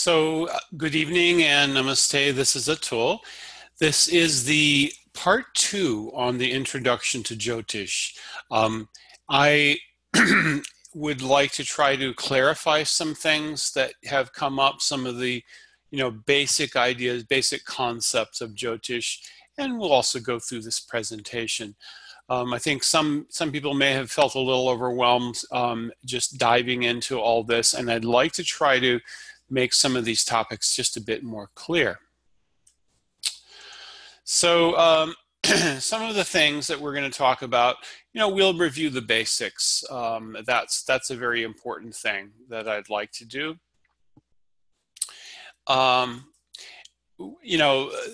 Good evening and namaste. This is Atul. This is the part 2 on the introduction to Jyotish. I would like to try to clarify some things that have come up, some of the basic ideas, basic concepts of Jyotish, and we'll also go through this presentation. I think some people may have felt a little overwhelmed just diving into all this, and I'd like to try to make some of these topics just a bit more clear. So some of the things that we're going to talk about, we'll review the basics. That's a very important thing that I'd like to do.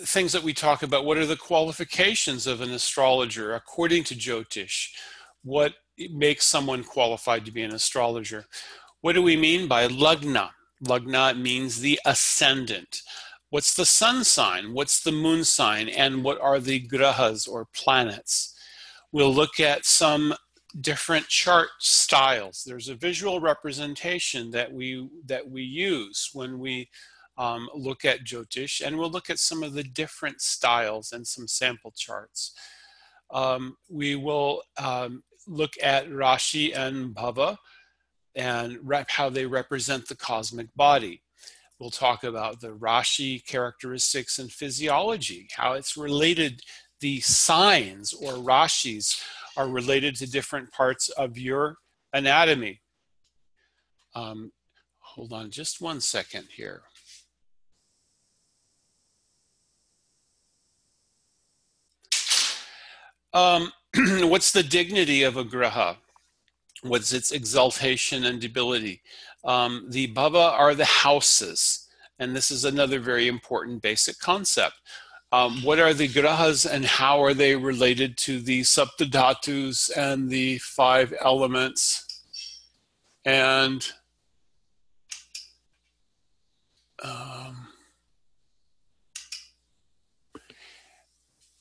Things that we talk about, what are the qualifications of an astrologer according to Jyotish? What makes someone qualified to be an astrologer? What do we mean by Lagna? Lagna means the ascendant. What's the sun sign? What's the moon sign? And what are the grahas or planets? We'll look at some different chart styles. There's a visual representation that we use when we look at Jyotish, and we'll look at some of the different styles and some sample charts. We will look at Rashi and Bhava and how they represent the cosmic body. We'll talk about the Rashi characteristics and physiology, how it's related, the signs or Rashis are related to different parts of your anatomy. Hold on just one second here. What's the dignity of a graha? What's its exaltation and debility? The bhava are the houses, and this is another very important basic concept. What are the grahas and how are they related to the saptadhatus and the 5 elements? And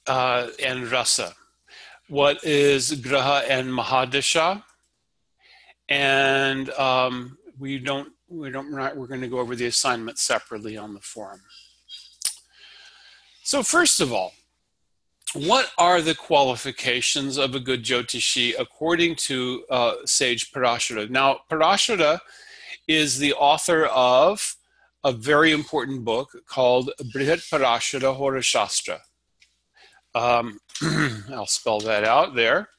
rasa. What is graha and mahadasha? And we're going to go over the assignment separately on the forum. So first of all, what are the qualifications of a good Jyotishi according to sage Parashara? Now, Parashara is the author of a very important book called Brihat Parashara Hora Shastra. I'll spell that out there.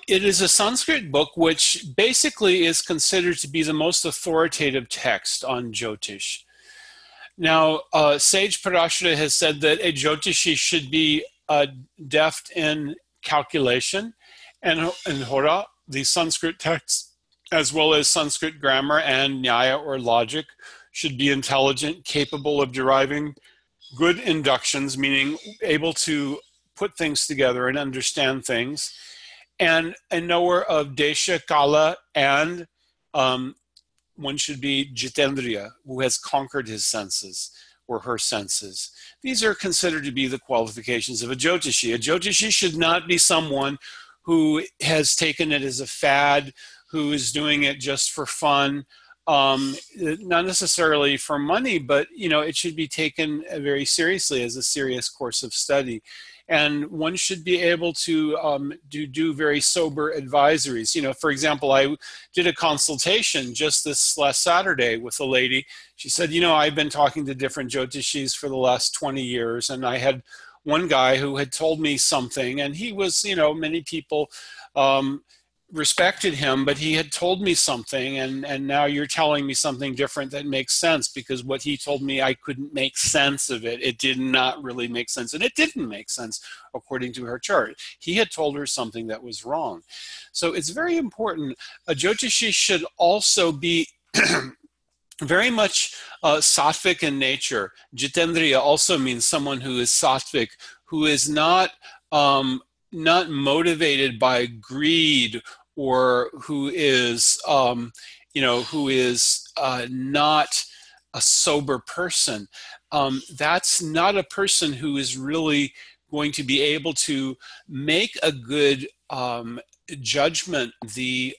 It is a Sanskrit book which basically is considered to be the most authoritative text on Jyotish. Now, Sage Parashara has said that a Jyotishi should be deft in calculation and Hora, the Sanskrit text, as well as Sanskrit grammar and Nyaya or logic, should be intelligent, capable of deriving good inductions, meaning able to put things together and understand things, and a knower of Desha, Kala, and one should be Jitendriya, who has conquered his senses or her senses. These are considered to be the qualifications of a Jyotishi. A Jyotishi should not be someone who has taken it as a fad, who is doing it just for fun, not necessarily for money, but it should be taken very seriously as a serious course of study. And one should be able to do very sober advisories. For example, I did a consultation just this last Saturday with a lady. She said, I've been talking to different Jyotishis for the last 20 years, and I had one guy who had told me something, and he was, many people respected him, but he had told me something, and now you're telling me something different that makes sense, because what he told me, I couldn't make sense of it. It did not really make sense, and it didn't make sense according to her chart. He had told her something that was wrong. So it's very important. A Jyotishi should also be very much sattvic in nature. Jitendriya also means someone who is sattvic, who is not motivated by greed, or who is, not a sober person. That's not a person who is really going to be able to make a good judgment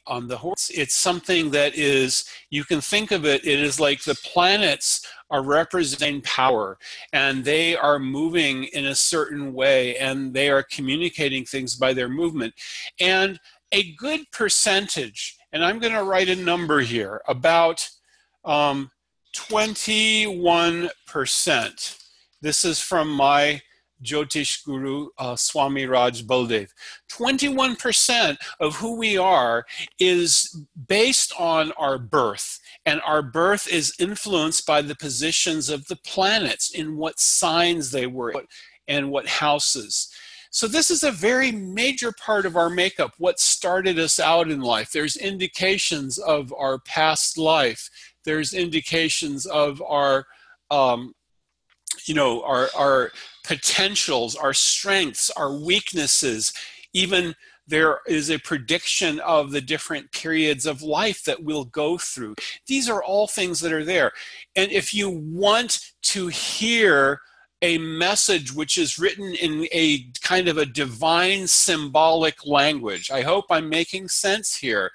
on the horse. It's something that is, you can think of it, it is like the planets are representing power, and they are moving in a certain way, and they are communicating things by their movement. And a good percentage, and I'm going to write a number here, about 21%. This is from my Jyotish Guru, Swami Raj Baldev. 21% of who we are is based on our birth, and our birth is influenced by the positions of the planets, in what signs they were and what houses. So this is a very major part of our makeup, what started us out in life. There's indications of our past life. There's indications of our our potentials, our strengths, our weaknesses. Even there is a prediction of the different periods of life that we'll go through. These are all things that are there. And if you want to hear a message which is written in a kind of a divine symbolic language, I hope I'm making sense here.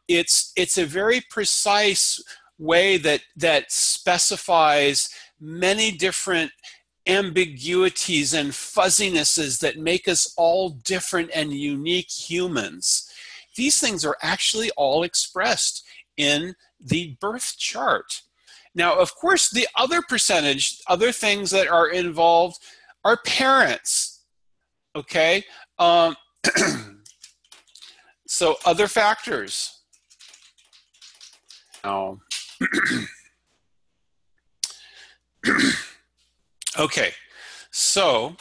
It's a very precise way that specifies many different ambiguities and fuzzinesses that make us all different and unique humans. These things are actually all expressed in the birth chart. Now, of course, the other percentage, other things that are involved are parents, okay? So other factors. Now, okay, so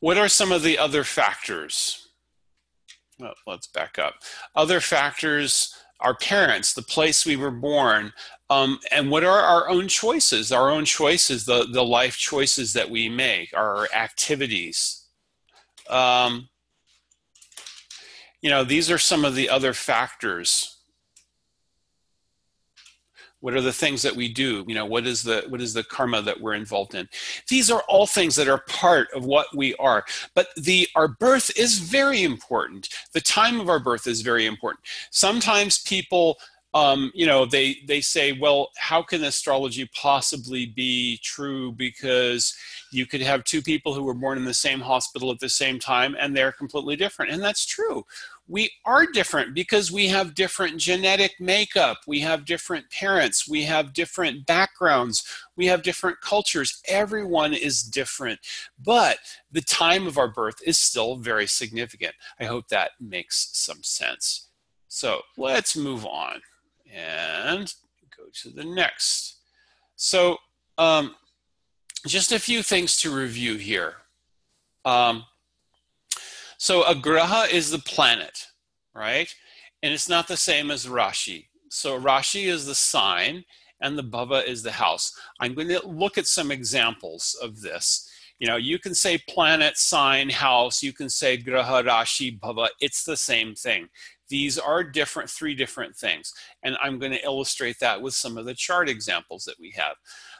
what are some of the other factors? Well, let's back up. Other factors are parents, the place we were born, and what are our own choices? Our own choices, the life choices that we make, our activities. These are some of the other factors. What are the things that we do? What is the karma that we're involved in? These are all things that are part of what we are. But our birth is very important. The time of our birth is very important. Sometimes people, they say, well, how can astrology possibly be true? Because you could have two people who were born in the same hospital at the same time, and they're completely different. And that's true. We are different because we have different genetic makeup. We have different parents. We have different backgrounds. We have different cultures. Everyone is different. But the time of our birth is still very significant. I hope that makes some sense. So let's move on and go to the next. So just a few things to review here. So a graha is the planet, right? And it's not the same as Rashi. So Rashi is the sign and the bhava is the house. I'm going to look at some examples of this. You can say planet, sign, house. You can say graha, Rashi, bhava. It's the same thing. These are different, three different things. And I'm going to illustrate that with some of the chart examples that we have.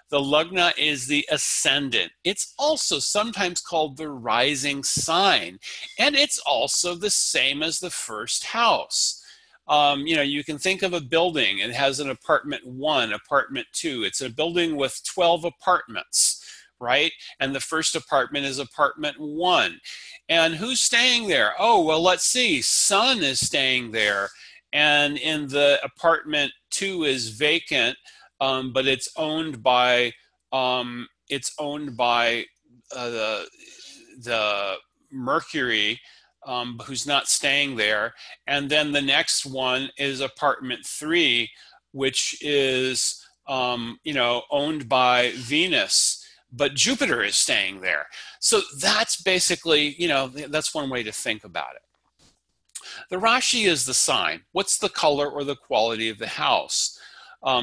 The lagna is the ascendant. It's also sometimes called the rising sign. And it's also the same as the first house. You can think of a building. It has an apartment 1, apartment 2. It's a building with 12 apartments, right? And the first apartment is apartment 1. And who's staying there? Oh, well, let's see. Sun is staying there. And in the apartment 2 is vacant. But it's owned by the Mercury, who's not staying there. And then the next one is apartment 3, which is owned by Venus, but Jupiter is staying there. So that's basically, that's one way to think about it. The Rashi is the sign. What's the color or the quality of the house?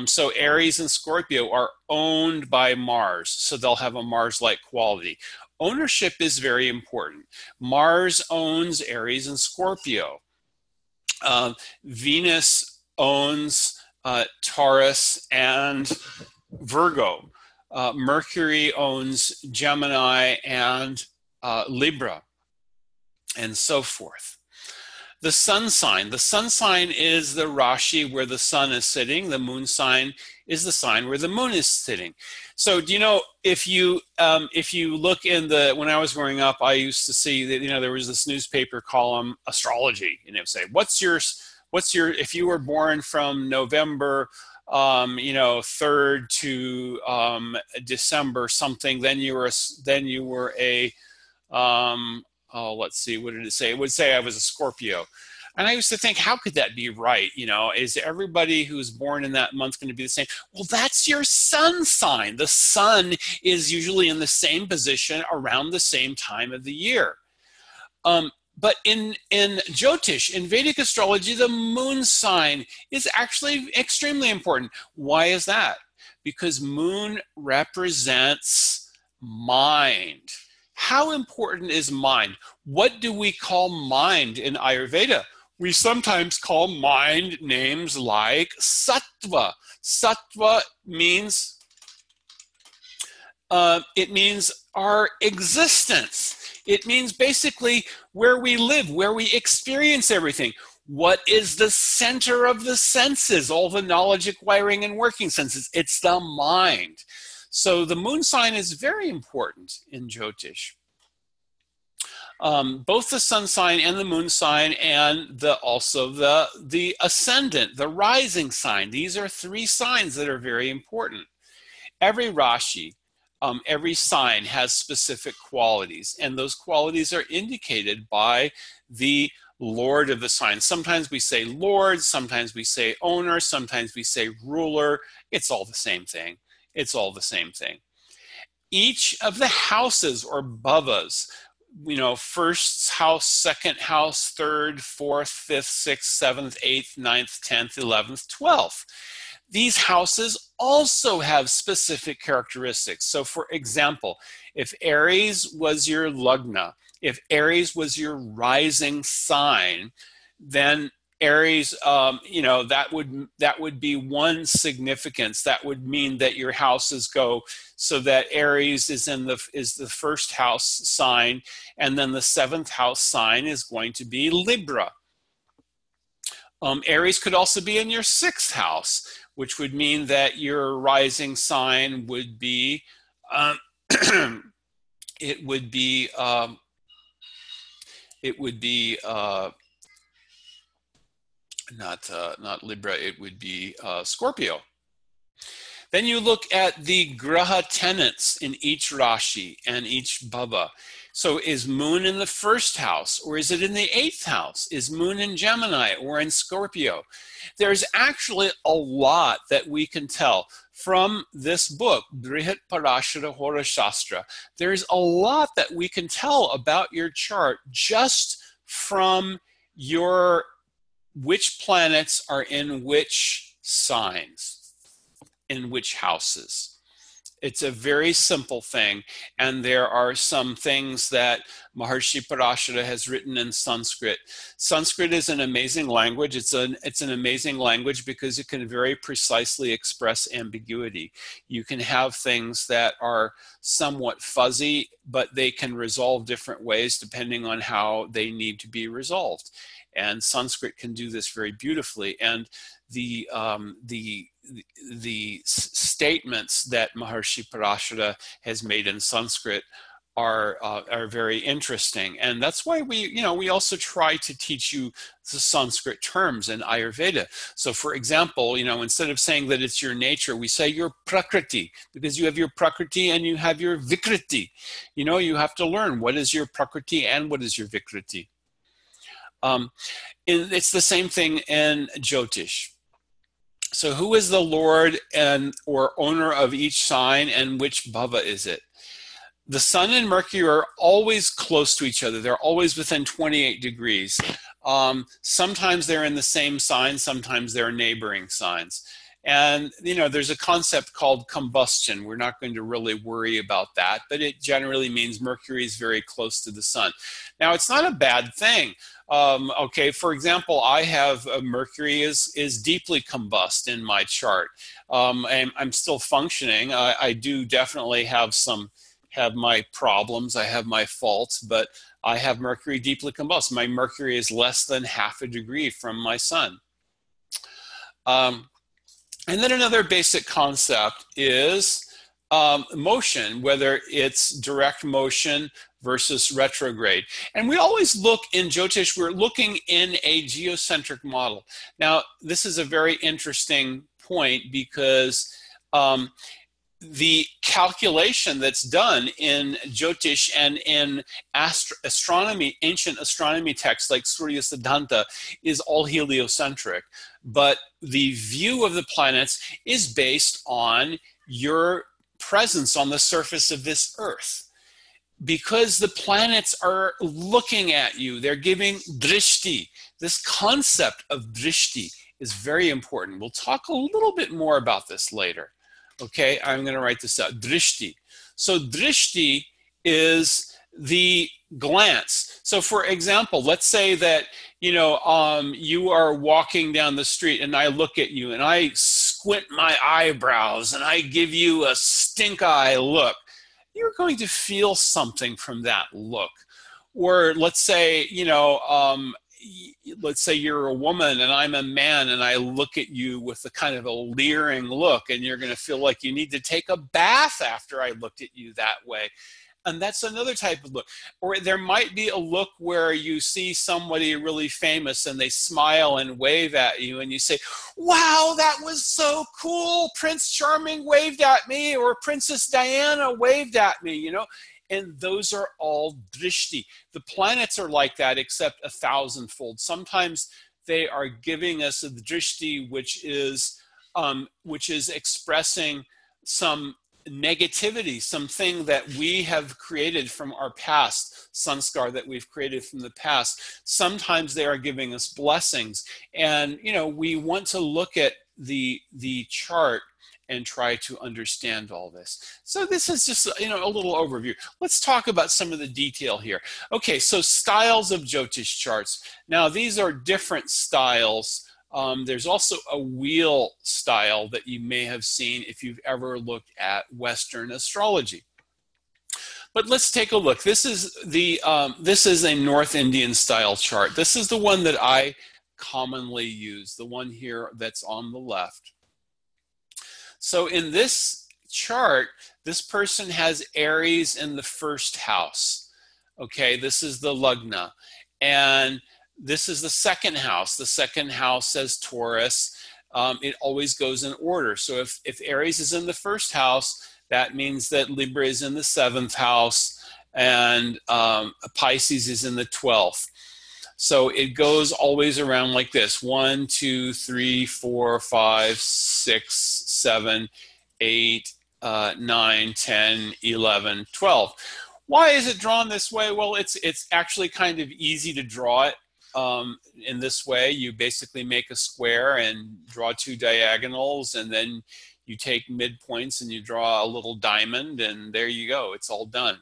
So Aries and Scorpio are owned by Mars, so they'll have a Mars-like quality. Ownership is very important. Mars owns Aries and Scorpio. Venus owns Taurus and Virgo. Mercury owns Gemini and Libra. and so forth. The sun sign. The sun sign is the Rashi where the sun is sitting. The moon sign is the sign where the moon is sitting. So do you know, if you look in the, when I was growing up, I used to see that, there was this newspaper column, astrology, and it would say, what's your, if you were born from November 3rd to December something, then you were a oh, let's see, what did it say? It would say I was a Scorpio. And I used to think, how could that be right? Is everybody who's born in that month going to be the same? Well, that's your sun sign. The sun is usually in the same position around the same time of the year. But in Jyotish, in Vedic astrology, the moon sign is actually extremely important. Why is that? Because moon represents mind. How important is mind? What do we call mind in Ayurveda? We sometimes call mind names like sattva. Sattva means, it means our existence. It means basically where we live, where we experience everything. What is the center of the senses, all the knowledge acquiring and working senses? It's the mind. So the moon sign is very important in Jyotish. Both the sun sign and the moon sign, and also the ascendant, the rising sign. These are three signs that are very important. Every Rashi, every sign has specific qualities, and those qualities are indicated by the lord of the sign. Sometimes we say lord, sometimes we say owner, sometimes we say ruler. It's all the same thing. It's all the same thing. Each of the houses or bhavas, first house, second house, third, fourth, fifth, sixth, seventh, eighth, ninth, 10th, 11th, 12th. These houses also have specific characteristics. So for example, if Aries was your lagna, if Aries was your rising sign, then Aries, that would be one significance. That would mean that your houses go so that Aries is the first house sign, and then the seventh house sign is going to be Libra. Aries could also be in your sixth house, which would mean that your rising sign would be, not Libra, it would be Scorpio. Then you look at the graha tenants in each Rashi and each bhava. So is moon in the first house, or is it in the eighth house? Is moon in Gemini or in Scorpio? There's actually a lot that we can tell from this book, Brihat Parashara Hora Shastra. There's a lot that we can tell about your chart just from which planets are in which signs, in which houses. It's a very simple thing, and there are some things that Maharshi Parashara has written in Sanskrit. Sanskrit is an amazing language. It's an amazing language because it can very precisely express ambiguity. You can have things that are somewhat fuzzy, but they can resolve different ways depending on how they need to be resolved. And Sanskrit can do this very beautifully. And the statements that Maharshi Parashara has made in Sanskrit are very interesting, and that's why we also try to teach you the Sanskrit terms in Ayurveda. So, for example, instead of saying that it's your nature, we say your prakriti, because you have your prakriti and you have your vikriti. You have to learn what is your prakriti and what is your vikriti. It's the same thing in Jyotish. So who is the lord or owner of each sign, and which bhava is it? The sun and Mercury are always close to each other. They're always within 28 degrees. Sometimes they're in the same sign, sometimes they're neighboring signs. And, there's a concept called combustion. We're not going to really worry about that, but it generally means Mercury is very close to the sun. Now, it's not a bad thing. Okay, for example, I have Mercury is deeply combust in my chart. I'm still functioning. I do definitely have some have my problems, I have my faults, but I have Mercury deeply combust. My Mercury is less than half a degree from my sun. And then another basic concept is motion, whether it's direct motion versus retrograde. And we always look in Jyotish, we're looking in a geocentric model. Now, this is a very interesting point because the calculation that's done in Jyotish and in astronomy, ancient astronomy texts like Surya Siddhanta, is all heliocentric. But the view of the planets is based on your presence on the surface of this Earth. Because the planets are looking at you, they're giving drishti. This concept of drishti is very important. We'll talk a little bit more about this later. Okay, I'm going to write this out. Drishti. So drishti is the glance. So for example, let's say that, you are walking down the street and I look at you and I squint my eyebrows and I give you a stink eye look. You're going to feel something from that look. Or let's say, let's say you're a woman and I'm a man and I look at you with a kind of a leering look and you're going to feel like you need to take a bath after I looked at you that way. And that's another type of look. Or there might be a look where you see somebody really famous and they smile and wave at you and you say, wow, that was so cool. Prince Charming waved at me, or Princess Diana waved at me, And those are all drishti. The planets are like that, except 1,000-fold. Sometimes they are giving us a drishti, which is expressing some negativity, something that we have created from our past, sanskar that we've created from the past. Sometimes they are giving us blessings. And, we want to look at the chart and try to understand all this. So this is just, a little overview. Let's talk about some of the detail here. Okay, so styles of Jyotish charts. Now, these are different styles. There's also a wheel style that you may have seen if you've ever looked at Western astrology. But let's take a look. This is a North Indian style chart. This is the one that I commonly use, the one here that's on the left. So in this chart, this person has Aries in the first house. Okay, this is the Lagna. And this is the second house. The second house says Taurus. It always goes in order. So if Aries is in the first house, that means that Libra is in the 7th house and Pisces is in the 12th. So it goes always around like this: 1, 2, 3, 4, 5, 6, 7, 8, 9, 10, 11, 12. Why is it drawn this way? Well, it's actually kind of easy to draw it in this way. You basically make a square and draw 2 diagonals, and then you take midpoints and you draw a little diamond, and there you go. It's all done.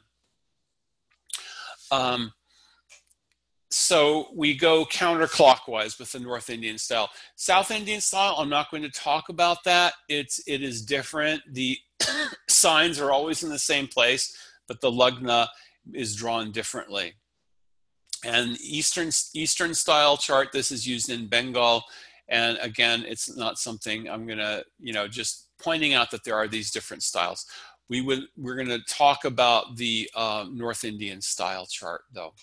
So we go counterclockwise with the North Indian style. South Indian style, I'm not going to talk about that. It is different. The signs are always in the same place, but the Lagna is drawn differently. And Eastern style chart, this is used in Bengal. And again, it's not something I'm going to, just pointing out that there are these different styles. We're going to talk about the North Indian style chart, though.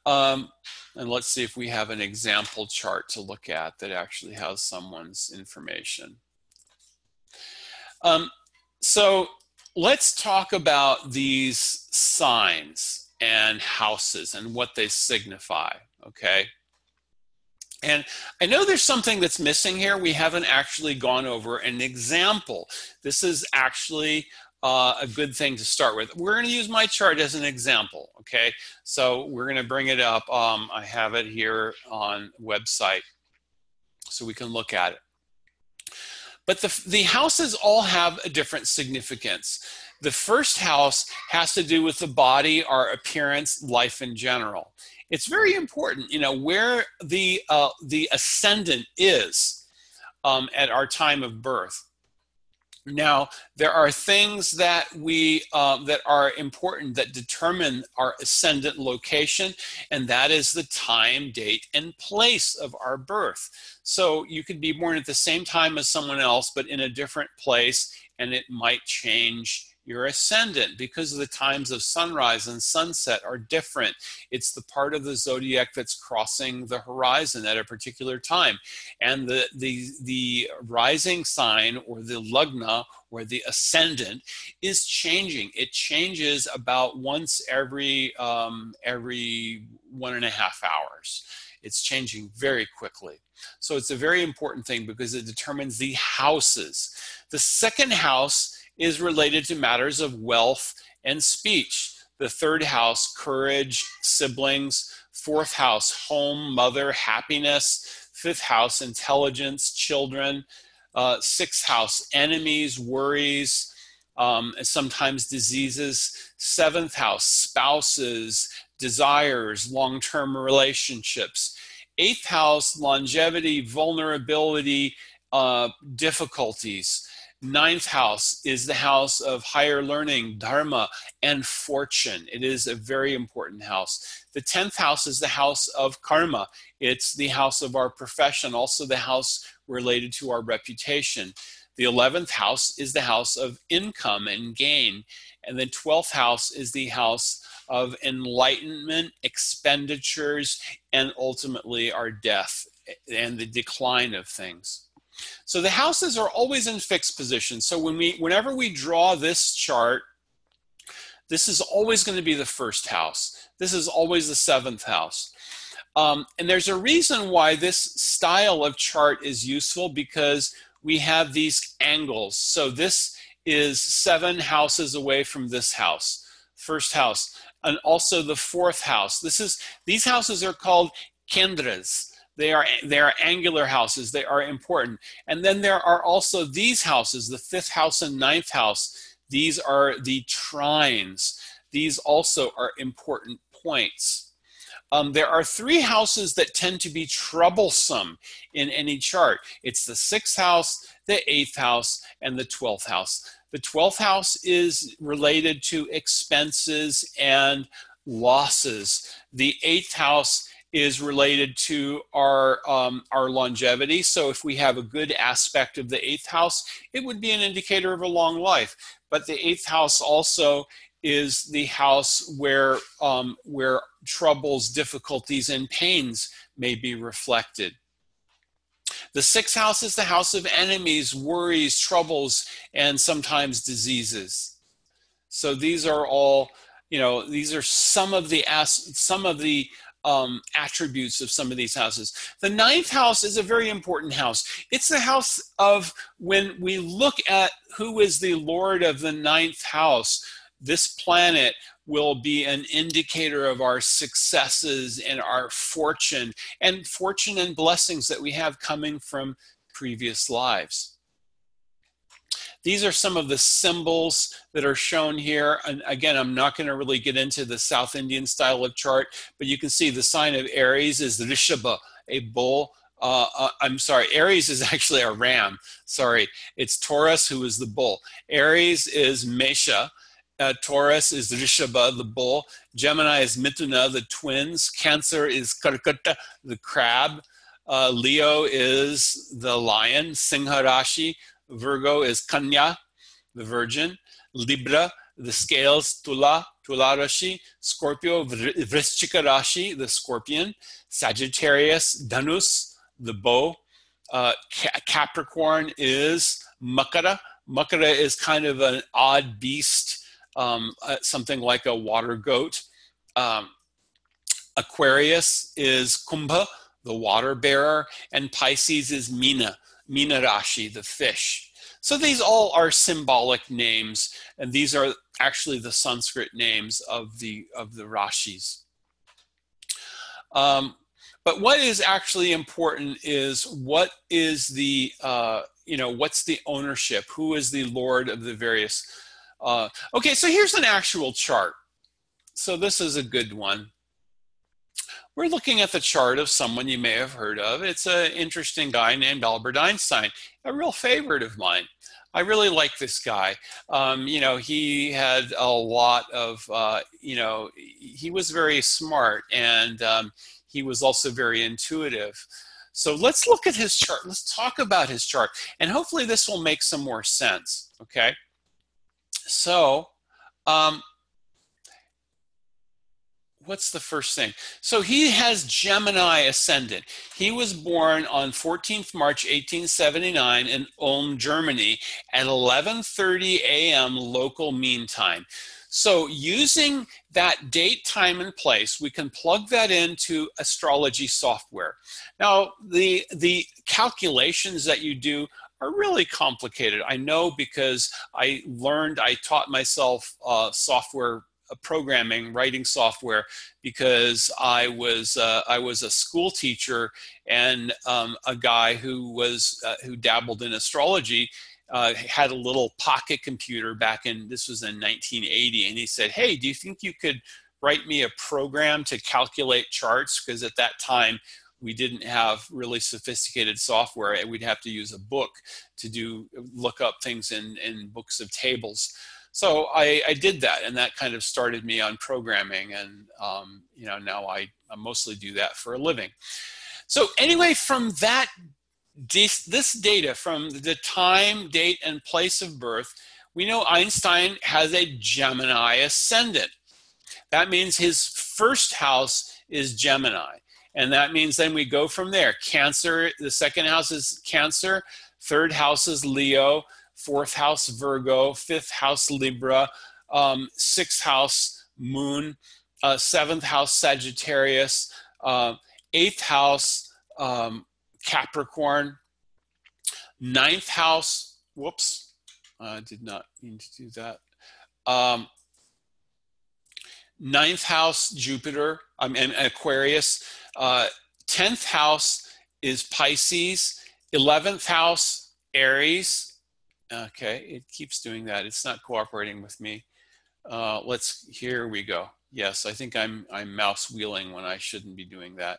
And let's see if we have an example chart to look at that actually has someone's information. So let's talk about these signs and houses and what they signify, okay? And I know there's something that's missing here. We haven't actually gone over an example. This is actually a good thing to start with. We're going to use my chart as an example, okay? So we're going to bring it up. I have it here on website so we can look at it. But the houses all have a different significance. The first house has to do with the body, our appearance, life in general. It's very important, where the ascendant is at our time of birth. Now, there are things that that are important that determine our ascendant location, and that is the time, date, and place of our birth. So you could be born at the same time as someone else, but in a different place, and it might change your ascendant because the times of sunrise and sunset are different. It's the part of the zodiac that's crossing the horizon at a particular time. And the rising sign, or the lugna, or the ascendant, is changing. It changes about once every 1.5 hours. It's changing very quickly. So it's a very important thing because it determines the houses. The second house is related to matters of wealth and speech. The third house, courage, siblings. Fourth house, home, mother, happiness. Fifth house, intelligence, children. Sixth house, enemies, worries, sometimes diseases. Seventh house, spouses, desires, long-term relationships. Eighth house, longevity, vulnerability, difficulties. Ninth house is the house of higher learning, dharma, and fortune. It is a very important house. The 10th house is the house of karma. It's the house of our profession, also the house related to our reputation. The 11th house is the house of income and gain. And the 12th house is the house of enlightenment, expenditures, and ultimately our death and the decline of things. So the houses are always in fixed position. So whenever we draw this chart, this is always going to be the first house. This is always the 7th house. And there's a reason why this style of chart is useful, because we have these angles. So this is 7 houses away from this house, first house, and also the 4th house. These houses are called kendras. They are angular houses. They are important. And then there are also these houses, the 5th house and 9th house. These are the trines. These also are important points. There are 3 houses that tend to be troublesome in any chart. It's the 6th house, the 8th house, and the 12th house. The 12th house is related to expenses and losses. The 8th house is related to our longevity. So if we have a good aspect of the 8th house, it would be an indicator of a long life. But the 8th house also is the house where troubles, difficulties, and pains may be reflected. The 6th house is the house of enemies, worries, troubles, and sometimes diseases. So these are all, these are some of the attributes of some of these houses. The 9th house is a very important house. It's the house of, when we look at who is the Lord of the 9th house, this planet will be an indicator of our successes and our fortune and blessings that we have coming from previous lives. These are some of the symbols that are shown here. And again, I'm not going to really get into the South Indian style of chart, but you can see the sign of Aries is the Rishabha, a bull. I'm sorry, Aries is actually a ram. Sorry, it's Taurus, who is the bull. Aries is Mesha. Taurus is Rishabha, the bull. Gemini is Mithuna, the twins. Cancer is Karkata, the crab. Leo is the lion. Singha Rashi. Virgo is Kanya, the virgin. Libra, the scales. Tula Rashi. Scorpio, Vrishchika Rashi, the scorpion. Sagittarius, Dhanus, the bow. Capricorn is Makara. Makara is kind of an odd beast, something like a water goat. Aquarius is Kumbha, the water bearer, and Pisces is Meena Rashi, the fish. So these all are symbolic names, and these are actually the Sanskrit names of the Rashis. But what is actually important is what is the what's the ownership? Who is the Lord of the various? Okay, so here's an actual chart. So this is a good one. we're looking at the chart of someone you may have heard of. It's an interesting guy named Albert Einstein, a real favorite of mine. I really like this guy. You know, he had a lot of, you know, he was very smart, and he was also very intuitive. So let's look at his chart. Let's talk about his chart, and hopefully this will make some more sense, okay? So, what's the first thing? So he has Gemini ascendant. He was born on 14th March 1879 in Ulm, Germany at 11:30 a.m. local mean time. So using that date, time, and place, we can plug that into astrology software. Now, the calculations that you do are really complicated. I know, because I taught myself software programming, writing software, because I was a school teacher, and a guy who dabbled in astrology had a little pocket computer this was in 1980, and he said, "Hey, do you think you could write me a program to calculate charts?" Because at that time we didn't have really sophisticated software, and we'd have to use a book to look up things in books of tables. So I did that, and that kind of started me on programming, and you know, now I mostly do that for a living. So anyway, from this data, from the time, date, and place of birth, we know Einstein has a Gemini ascendant. That means his first house is Gemini, and that means then we go from there. Cancer, the second house is Cancer, third house is Leo, fourth house Virgo, fifth house Libra, sixth house Moon, seventh house Sagittarius, eighth house Capricorn, ninth house, whoops, I did not mean to do that. Ninth house Jupiter, and Aquarius, 10th house is Pisces, 11th house Aries. Okay, it keeps doing that. It's not cooperating with me. Here we go. Yes, I think I'm mouse wheeling when I shouldn't be doing that.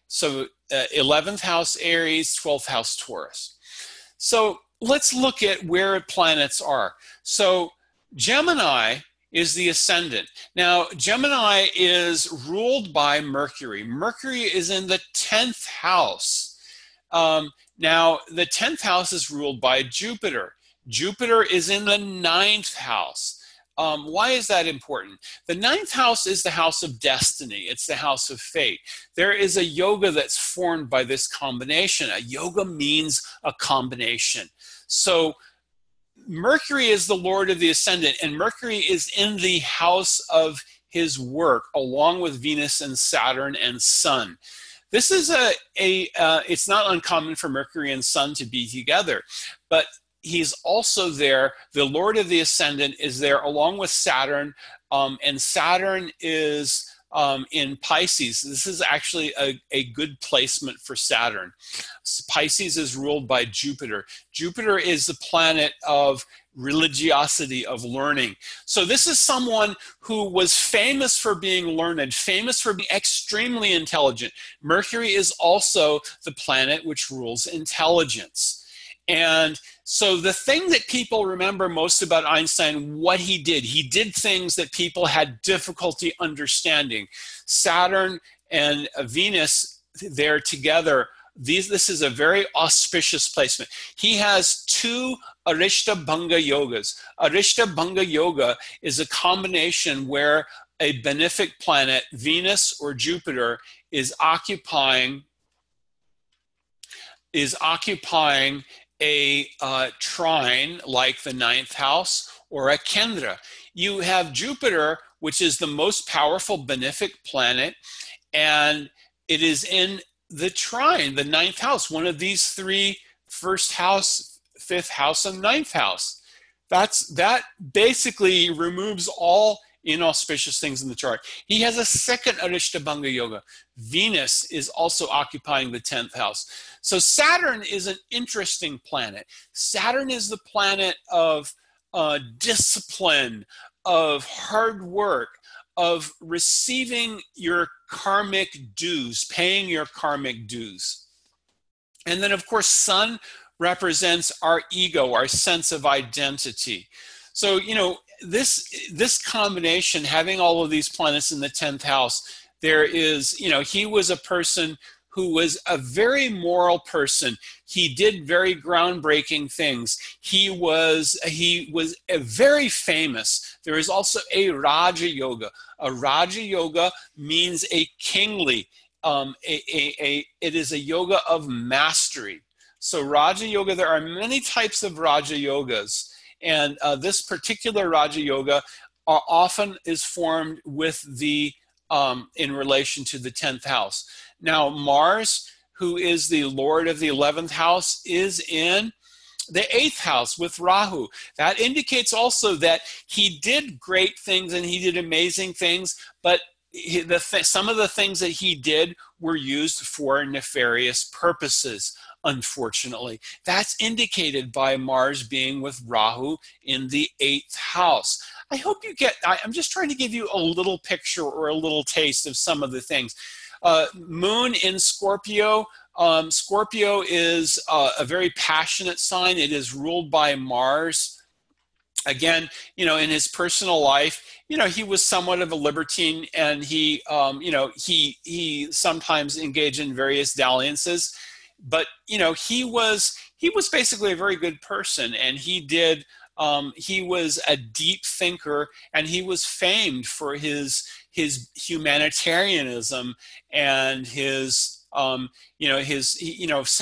So 11th house Aries, 12th house Taurus. So let's look at where planets are. So Gemini is the ascendant. Now, Gemini is ruled by Mercury. Mercury is in the 10th house. Now, the 10th house is ruled by Jupiter. Jupiter is in the 9th house. Why is that important? The 9th house is the house of destiny. It's the house of fate. There is a yoga that's formed by this combination. A yoga means a combination. So Mercury is the lord of the ascendant, and Mercury is in the house of his work, along with Venus and Saturn and Sun. This is it's not uncommon for Mercury and Sun to be together, but he's also there. The Lord of the Ascendant is there along with Saturn, and Saturn is in Pisces. This is actually a good placement for Saturn. Pisces is ruled by Jupiter. Jupiter is the planet of religiosity, of learning. So this is someone who was famous for being learned, famous for being extremely intelligent. Mercury is also the planet which rules intelligence. And so the thing that people remember most about Einstein, what he did things that people had difficulty understanding. Saturn and Venus, they're together. This is a very auspicious placement. He has two Arishta Bhanga yogas. Arishta Bhanga yoga is a combination where a benefic planet, Venus or Jupiter, is occupying a trine like the 9th house or a kendra. You have Jupiter, which is the most powerful benefic planet, and it is in the trine, the 9th house, one of these three: first house, 5th house, and 9th house. That basically removes all inauspicious things in the chart. He has a second Arishta Bhanga yoga. Venus is also occupying the 10th house. So Saturn is an interesting planet. Saturn is the planet of discipline, of hard work, of receiving your karmic dues, paying your karmic dues. And then, of course, sun represents our ego, our sense of identity. So, this combination, having all of these planets in the 10th house, there is, he was a person who was a very moral person. He did very groundbreaking things. He was a very famous. There is also a Raja Yoga. A Raja Yoga means a kingly. It is a yoga of mastery. So Raja Yoga, there are many types of Raja Yogas, and this particular Raja Yoga often is formed with the in relation to the 10th house. Now Mars, who is the Lord of the 11th house, is in the 8th house with Rahu. That indicates also that he did great things and he did amazing things, but some of the things that he did were used for nefarious purposes, unfortunately. That's indicated by Mars being with Rahu in the 8th house. I hope you get, I'm just trying to give you a little picture or a little taste of some of the things. Moon in Scorpio. Scorpio is a very passionate sign. It is ruled by Mars. Again, in his personal life, he was somewhat of a libertine, and he sometimes engaged in various dalliances, but he was basically a very good person, and he was a deep thinker, and he was famed for his humanitarianism and his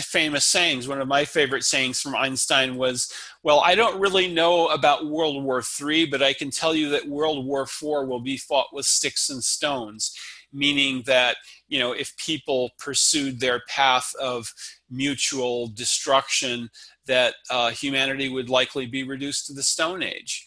famous sayings. One of my favorite sayings from Einstein was, well, I don't really know about World War III, but I can tell you that World War IV will be fought with sticks and stones, meaning that, if people pursued their path of mutual destruction, that humanity would likely be reduced to the Stone Age.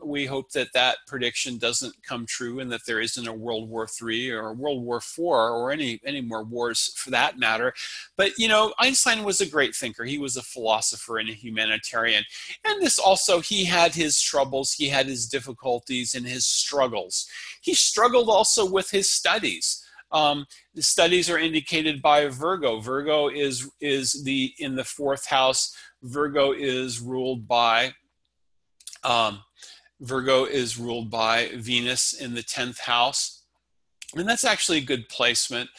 We hope that prediction doesn't come true, and that there isn't a World War III or a World War IV or any more wars for that matter. But, Einstein was a great thinker. He was a philosopher and a humanitarian. And this also, he had his troubles, he had his difficulties and his struggles. He struggled also with his studies. The studies are indicated by Virgo. Virgo is in the 4th house. Virgo is ruled by Venus in the 10th house, and that's actually a good placement.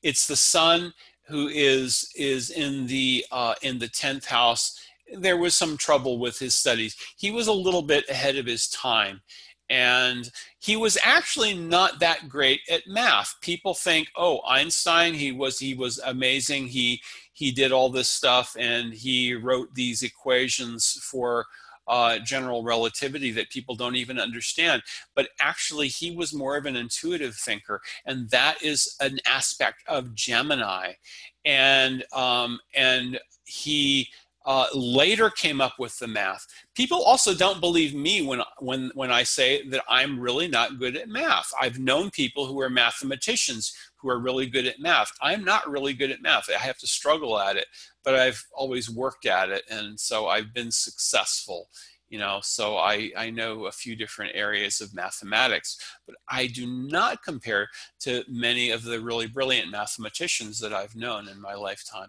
It's the sun who is in the 10th house. There was some trouble with his studies. He was a little bit ahead of his time, and he was actually not that great at math. People think, oh, Einstein, he was amazing. He did all this stuff, and he wrote these equations for general relativity that people don't even understand. But actually, he was more of an intuitive thinker, and that is an aspect of Gemini. And he later came up with the math. People also don't believe me when I say that I'm really not good at math. I've known people who are mathematicians who are really good at math. I'm not really good at math. I have to struggle at it, but I've always worked at it, and so I've been successful. So I know a few different areas of mathematics, but I do not compare to many of the really brilliant mathematicians that I've known in my lifetime.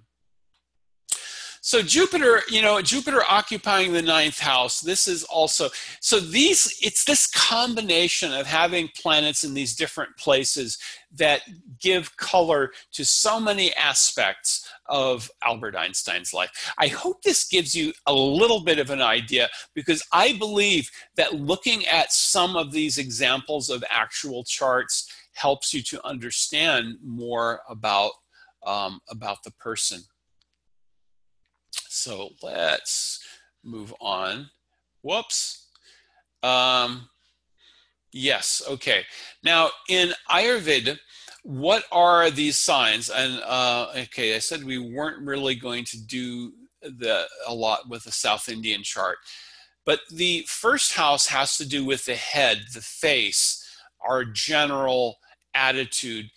So Jupiter, Jupiter occupying the 9th house, this is also, it's this combination of having planets in these different places that give color to so many aspects of Albert Einstein's life. I hope this gives you a little bit of an idea, because I believe that looking at some of these examples of actual charts helps you to understand more about the person. So let's move on. Whoops. Yes, okay. Now in Ayurveda, what are these signs? And okay, I said we weren't really going to do a lot with the South Indian chart, but the first house has to do with the head, the face, our general attitude.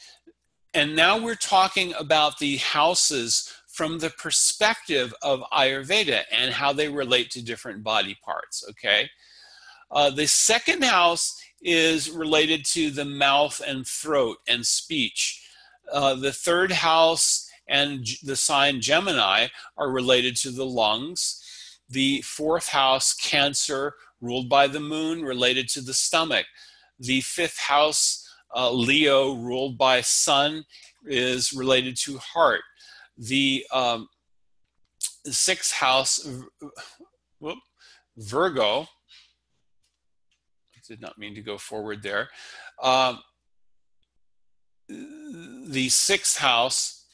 And now we're talking about the houses from the perspective of Ayurveda and how they relate to different body parts, okay? The second house is related to the mouth and throat and speech. The third house and the sign Gemini are related to the lungs. The fourth house, Cancer, ruled by the moon, related to the stomach. The fifth house, Leo, ruled by Sun, is related to heart. The sixth house, Virgo, I did not mean to go forward there. The sixth house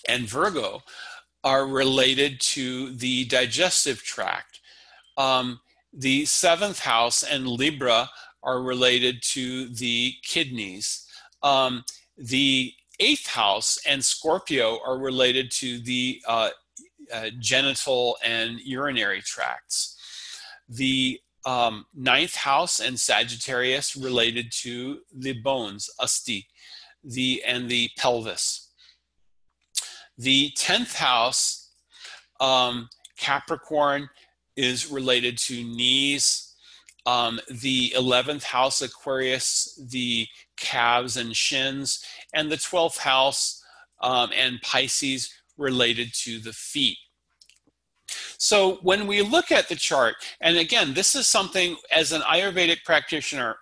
and Virgo are related to the digestive tract. The seventh house and Libra are related to the kidneys. The eighth house and Scorpio are related to the genital and urinary tracts. The ninth house and Sagittarius related to the bones, asti, and the pelvis. The 10th house, Capricorn, is related to knees. The 11th house, Aquarius, the calves and shins. And the 12th house and Pisces related to the feet. So when we look at the chart, and again, this is something as an Ayurvedic practitioner,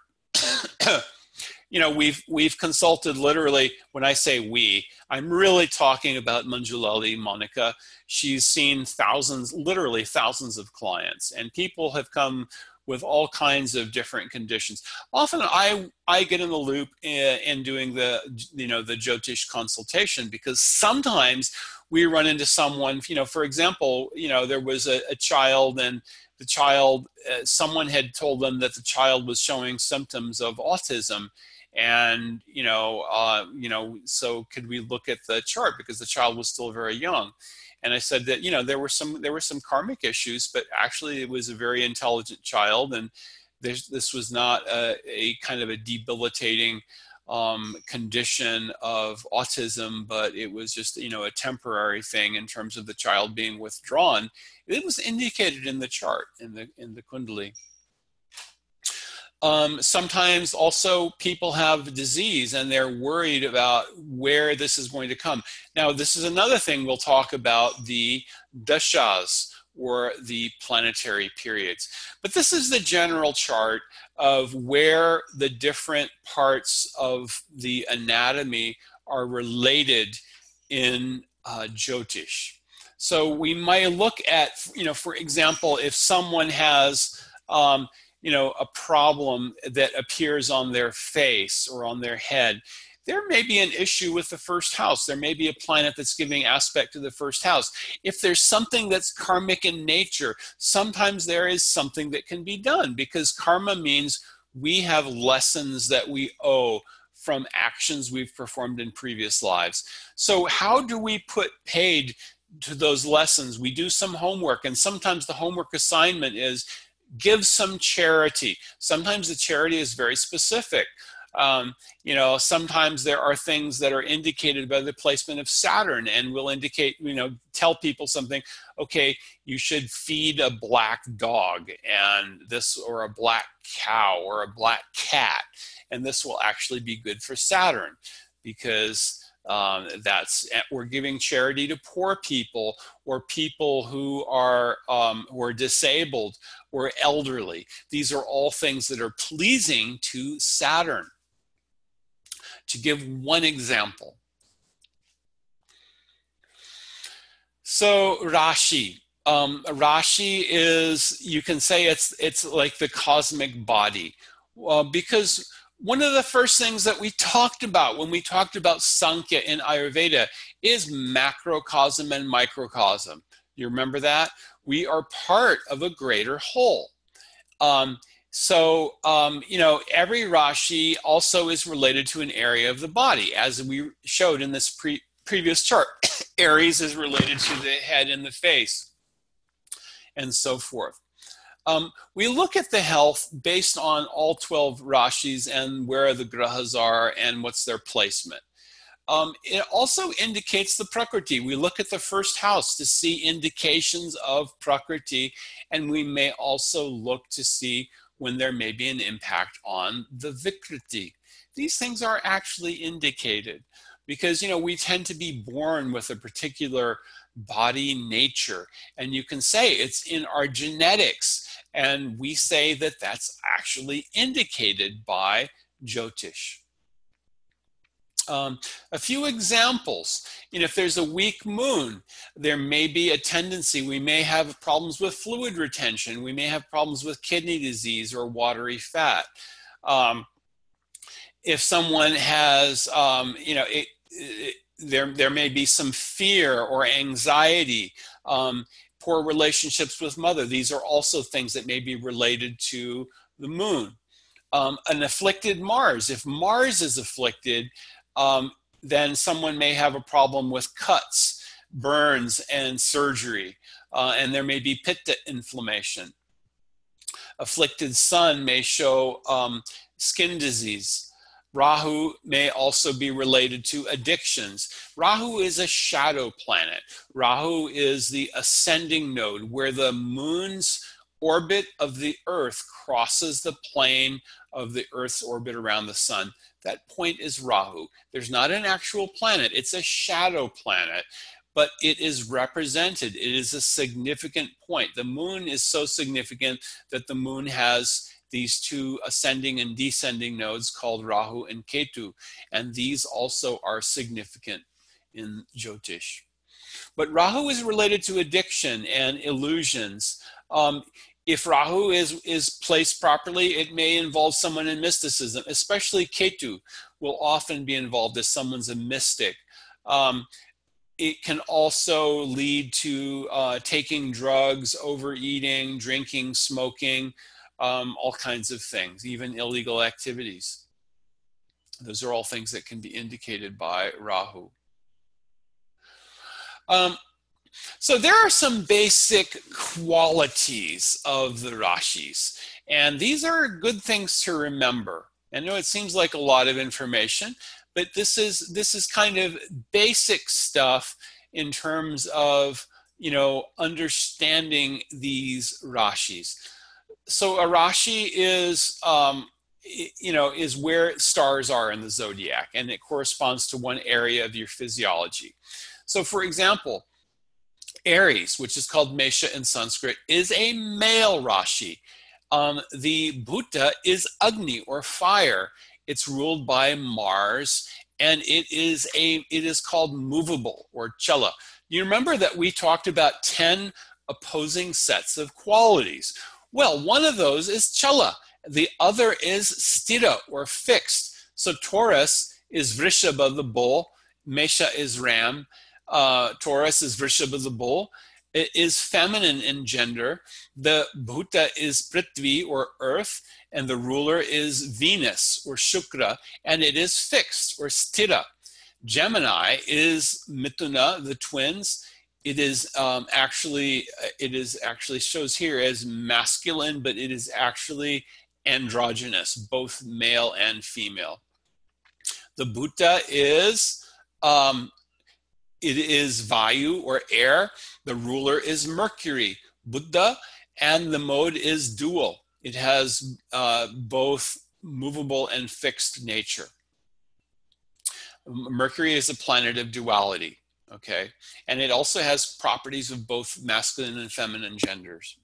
you know, we've consulted literally, when I say we, I'm really talking about Manjulali, Monica. She's seen thousands, literally thousands of clients, and people have come with all kinds of different conditions. Often I get in the loop in doing the Jyotish consultation, because sometimes we run into someone, for example, there was a child, and the child, someone had told them that the child was showing symptoms of autism. And, so could we look at the chart, because the child was still very young. And I said that, there were some karmic issues, but actually it was a very intelligent child. And this was not a kind of a debilitating condition of autism, but it was just, a temporary thing in terms of the child being withdrawn. It was indicated in the chart, in the Kundali. Sometimes also people have disease and they're worried about where this is going to come. Now, this is another thing we'll talk about, the dashas, or the planetary periods. But this is the general chart of where the different parts of the anatomy are related in Jyotish. So we might look at, for example, if someone has a problem that appears on their face or on their head, there may be an issue with the first house. There may be a planet that's giving aspect to the first house. If there's something that's karmic in nature, sometimes there is something that can be done, because karma means we have lessons that we owe from actions we've performed in previous lives. So how do we put paid to those lessons? We do some homework, and sometimes the homework assignment is give some charity. Sometimes the charity is very specific. Sometimes there are things that are indicated by the placement of Saturn, and will indicate, tell people something. Okay, you should feed a black dog, and this, or a black cow, or a black cat, and this will actually be good for Saturn, because we're giving charity to poor people, or people who are disabled or elderly. These are all things that are pleasing to Saturn. To give one example. So Rashi. Rashi is, you can say it's like the cosmic body, because one of the first things that we talked about when we talked about Sankhya in Ayurveda is macrocosm and microcosm. You remember that? We are part of a greater whole. Every Rashi also is related to an area of the body, as we showed in this previous chart. Aries is related to the head and the face, and so forth. We look at the health based on all 12 Rashis and where the grahas are and what's their placement. It also indicates the Prakriti. We look at the first house to see indications of Prakriti, and we may also look to see when there may be an impact on the Vikriti. These things are actually indicated because, we tend to be born with a particular body nature, and you can say it's in our genetics, and we say that that's actually indicated by Jyotish. A few examples. If there's a weak moon, there may be a tendency, we may have problems with fluid retention, we may have problems with kidney disease or watery fat. If someone has, there may be some fear or anxiety, poor relationships with mother. These are also things that may be related to the moon. An afflicted Mars. If Mars is afflicted, then someone may have a problem with cuts, burns, and surgery, and there may be pitta inflammation. Afflicted Sun may show skin disease. Rahu may also be related to addictions. Rahu is a shadow planet. Rahu is the ascending node where the moon's orbit of the Earth crosses the plane of the Earth's orbit around the sun. That point is Rahu. There's not an actual planet. It's a shadow planet, but it is represented. It is a significant point. The moon is so significant that the moon has these two ascending and descending nodes called Rahu and Ketu, and these also are significant in Jyotish. But Rahu is related to addiction and illusions. If Rahu is placed properly, it may involve someone in mysticism, especially Ketu will often be involved as someone's a mystic. It can also lead to taking drugs, overeating, drinking, smoking, all kinds of things, even illegal activities. Those are all things that can be indicated by Rahu. So there are some basic qualities of the Rashis, and these are good things to remember. I know it seems like a lot of information, but this is kind of basic stuff in terms of, understanding these Rashis. So a Rashi is, is where stars are in the zodiac, and it corresponds to one area of your physiology. So for example, Aries, which is called Mesha in Sanskrit, is a male Rashi. The Bhuta is Agni, or fire. It's ruled by Mars, and it is called movable, or Chala. You remember that we talked about 10 opposing sets of qualities. Well, one of those is Chala. The other is Stira, or fixed. So Taurus is Vrishabha, the bull. Mesha is Ram. Taurus is Vrishabha, the bull. It is feminine in gender. The Bhuta is Prithvi, or earth, and the ruler is Venus, or Shukra, and it is fixed, or Stira. Gemini is Mithuna, the twins. It is actually shows here as masculine, but it is actually androgynous, both male and female. The Bhuta is it is Vayu, or air. The ruler is Mercury, Buddha, and the mode is dual. It has both movable and fixed nature. Mercury is a planet of duality. Okay, and it also has properties of both masculine and feminine genders.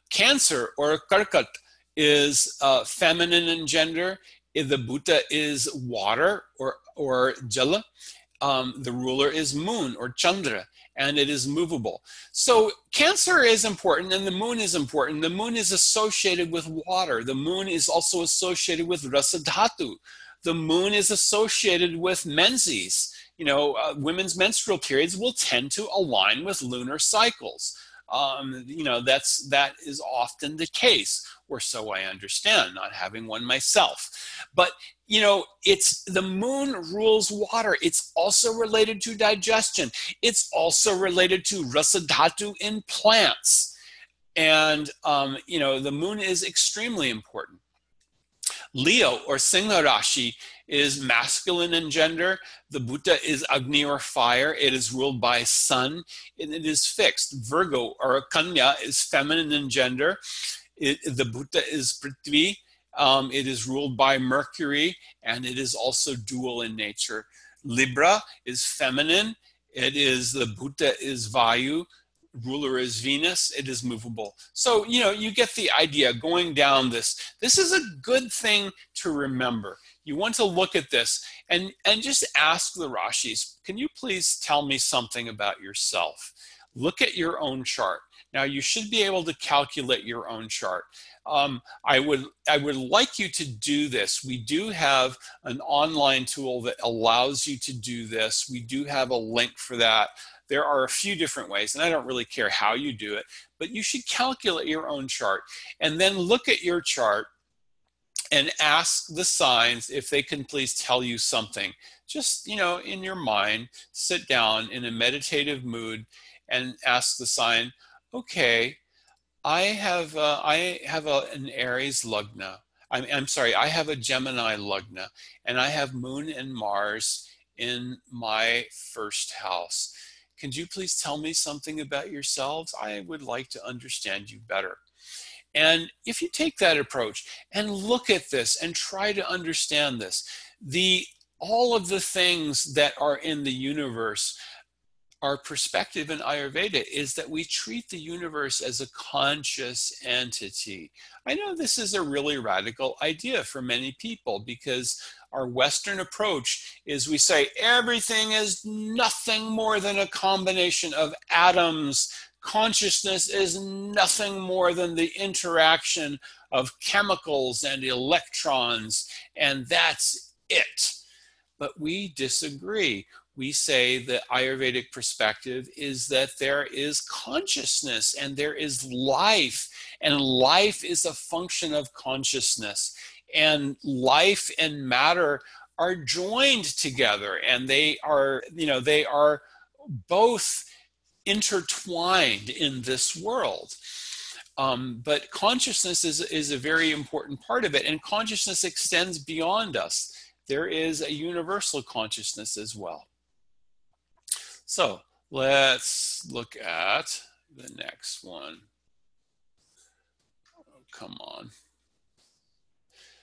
Cancer, or Karkat, is feminine in gender. The Bhuta is water, or Jala. The ruler is moon, or Chandra, and it is movable. So Cancer is important, and the moon is important. The moon is associated with water. The moon is also associated with Rasadhatu. The moon is associated with menses. Women's menstrual periods will tend to align with lunar cycles. That is often the case, or so I understand, not having one myself. But, it's the moon rules water. It's also related to digestion. It's also related to rasadhatu in plants. And, the moon is extremely important. Leo, or Singha Rashi, is masculine in gender. The Bhuta is Agni, or fire. It is ruled by sun, and it is fixed. Virgo, or Kanya, is feminine in gender. The Bhuta is Prithvi. It is ruled by Mercury, and it is also dual in nature. Libra is feminine. The Bhuta is Vayu. Ruler is Venus. It is movable. So, you get the idea going down this. This is a good thing to remember. You want to look at this and just ask the Rashis, can you please tell me something about yourself? Look at your own chart. Now, you should be able to calculate your own chart. I would like you to do this. We do have an online tool that allows you to do this. We do have a link for that. There are a few different ways, and I don't really care how you do it, but you should calculate your own chart and then look at your chart and ask the signs if they can please tell you something. Just, in your mind, sit down in a meditative mood and ask the sign, okay, I have an Aries Lagna. I'm sorry, I have a Gemini Lagna, and I have Moon and Mars in my first house. Can you please tell me something about yourselves? I would like to understand you better. And if you take that approach and look at this and try to understand this, all of the things that are in the universe, our perspective in Ayurveda is that we treat the universe as a conscious entity. I know this is a really radical idea for many people because our Western approach is we say everything is nothing more than a combination of atoms. Consciousness is nothing more than the interaction of chemicals and electrons, and that's it. But we disagree. We say the Ayurvedic perspective is that there is consciousness and there is life, and life is a function of consciousness. And life and matter are joined together, and they are both intertwined in this world. But consciousness is a very important part of it, and consciousness extends beyond us. There is a universal consciousness as well. So let's look at the next one. Oh, come on.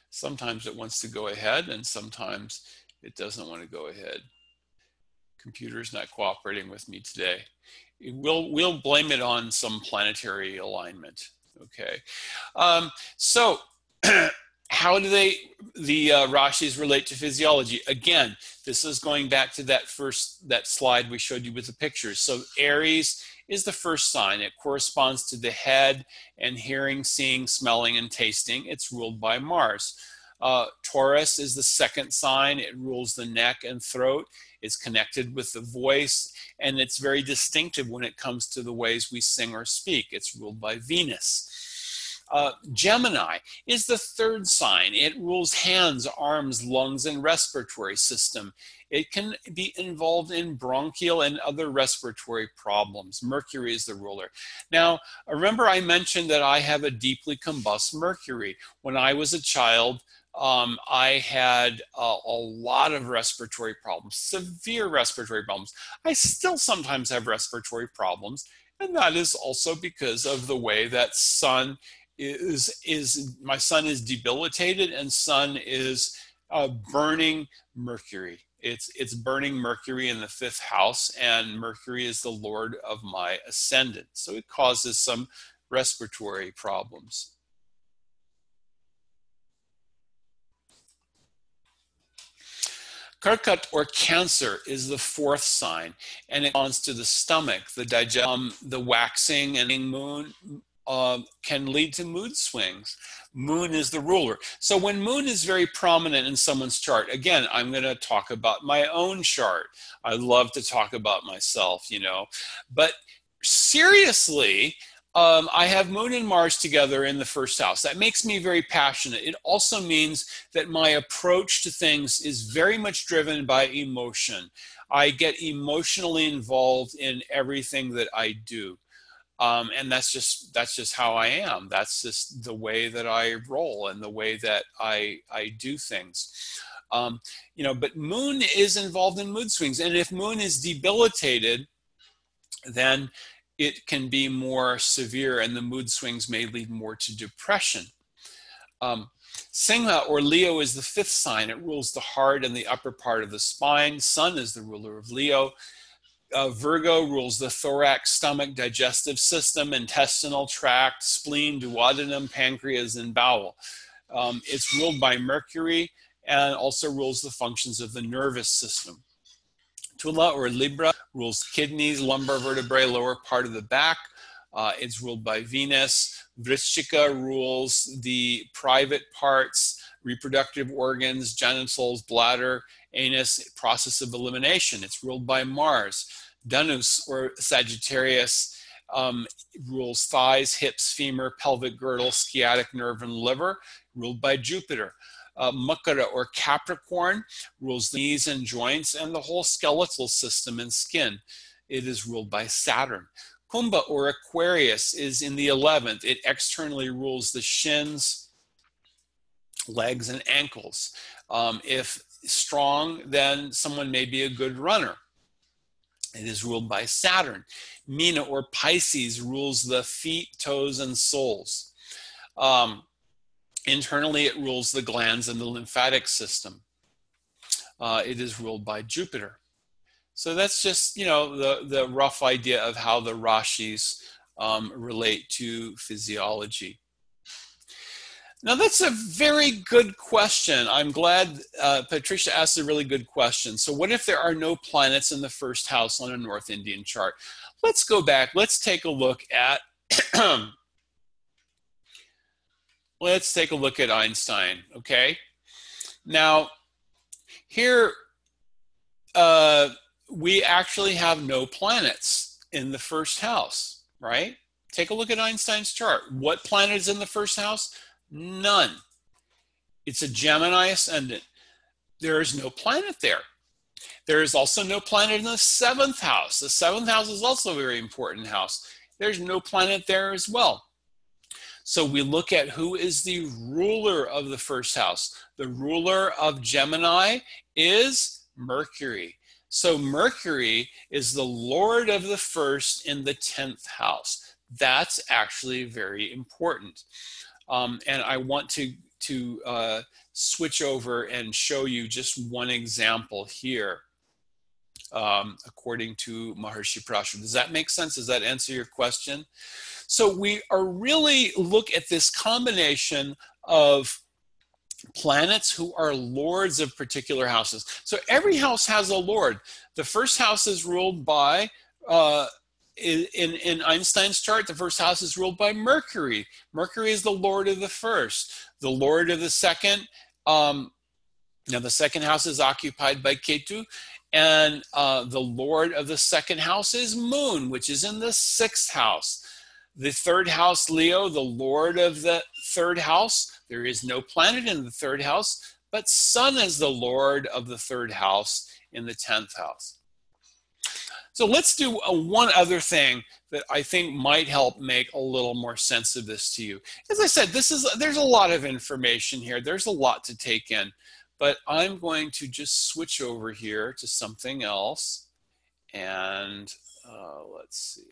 Sometimes it wants to go ahead and sometimes it doesn't want to go ahead. Computer's not cooperating with me today. We'll blame it on some planetary alignment. Okay. So how do the Rashis relate to physiology? Again, this is going back to that slide we showed you with the pictures. So Aries is the first sign. It corresponds to the head and hearing, seeing, smelling, and tasting. It's ruled by Mars. Taurus is the second sign. It rules the neck and throat. It's connected with the voice, and it's very distinctive when it comes to the ways we sing or speak. It's ruled by Venus. Gemini is the third sign. It rules hands, arms, lungs, and respiratory system. It can be involved in bronchial and other respiratory problems. Mercury is the ruler. Now, remember I mentioned that I have a deeply combust Mercury. When I was a child, I had a lot of respiratory problems, severe respiratory problems. I still sometimes have respiratory problems, and that is also because of the way that my sun is debilitated, and sun is burning Mercury. It's burning Mercury in the 5th house, and Mercury is the lord of my ascendant. So it causes some respiratory problems. Karkat or Cancer is the 4th sign, and it belongs to the stomach, the digestion, the waxing and moon. Can lead to mood swings. Moon is the ruler. So when moon is very prominent in someone's chart, again, I'm going to talk about my own chart. I love to talk about myself, but seriously, I have Moon and Mars together in the 1st house. That makes me very passionate. It also means that my approach to things is very much driven by emotion. I get emotionally involved in everything that I do. And that's just how I am. That's just the way that I roll and the way that I do things. But Moon is involved in mood swings. And if Moon is debilitated, then it can be more severe and the mood swings may lead more to depression. Singha or Leo is the fifth sign. It rules the heart and the upper part of the spine. Sun is the ruler of Leo. Virgo rules the thorax, stomach, digestive system, intestinal tract, spleen, duodenum, pancreas, and bowel. It's ruled by Mercury and also rules the functions of the nervous system. Tula or Libra rules kidneys, lumbar vertebrae, lower part of the back. It's ruled by Venus. Vrishchika rules the private parts, reproductive organs, genitals, bladder, anus, process of elimination. It's ruled by Mars. Dhanus or Sagittarius rules thighs, hips, femur, pelvic girdle, sciatic nerve, and liver, ruled by Jupiter. Makara or Capricorn rules the knees and joints and the whole skeletal system and skin. It is ruled by Saturn. Kumbha or Aquarius is in the 11th. It externally rules the shins, legs, and ankles. If strong, then someone may be a good runner. It is ruled by Saturn. Meena or Pisces rules the feet, toes, and soles. Internally, it rules the glands and the lymphatic system. It is ruled by Jupiter. So that's just, the rough idea of how the rashis relate to physiology. Now, that's a very good question. I'm glad Patricia asked a really good question. So what if there are no planets in the first house on a North Indian chart? Let's go back. Let's take a look at Einstein, okay? Now, here we actually have no planets in the first house, right? Take a look at Einstein's chart. What planet is in the first house? None. It's a Gemini ascendant. There is no planet there. There is also no planet in the seventh house. The seventh house is also a very important house. There's no planet there as well. So we look at who is the ruler of the first house. The ruler of Gemini is Mercury. So Mercury is the lord of the first in the 10th house. That's actually very important. And I want to switch over and show you just one example here, according to Maharishi Parashar. Does that make sense? Does that answer your question? So we are really look at this combination of planets who are lords of particular houses. So every house has a lord. The first house is ruled by, in Einstein's chart, the first house is ruled by Mercury. Mercury is the lord of the first. The lord of the second, now the second house is occupied by Ketu, and the lord of the second house is Moon, which is in the 6th house. The third house, Leo, the lord of the third house. There is no planet in the third house, but Sun is the lord of the third house in the 10th house. So let's do one other thing that I think might help make a little more sense of this to you. As I said, there's a lot of information here. There's a lot to take in, but I'm going to just switch over here to something else. And let's see.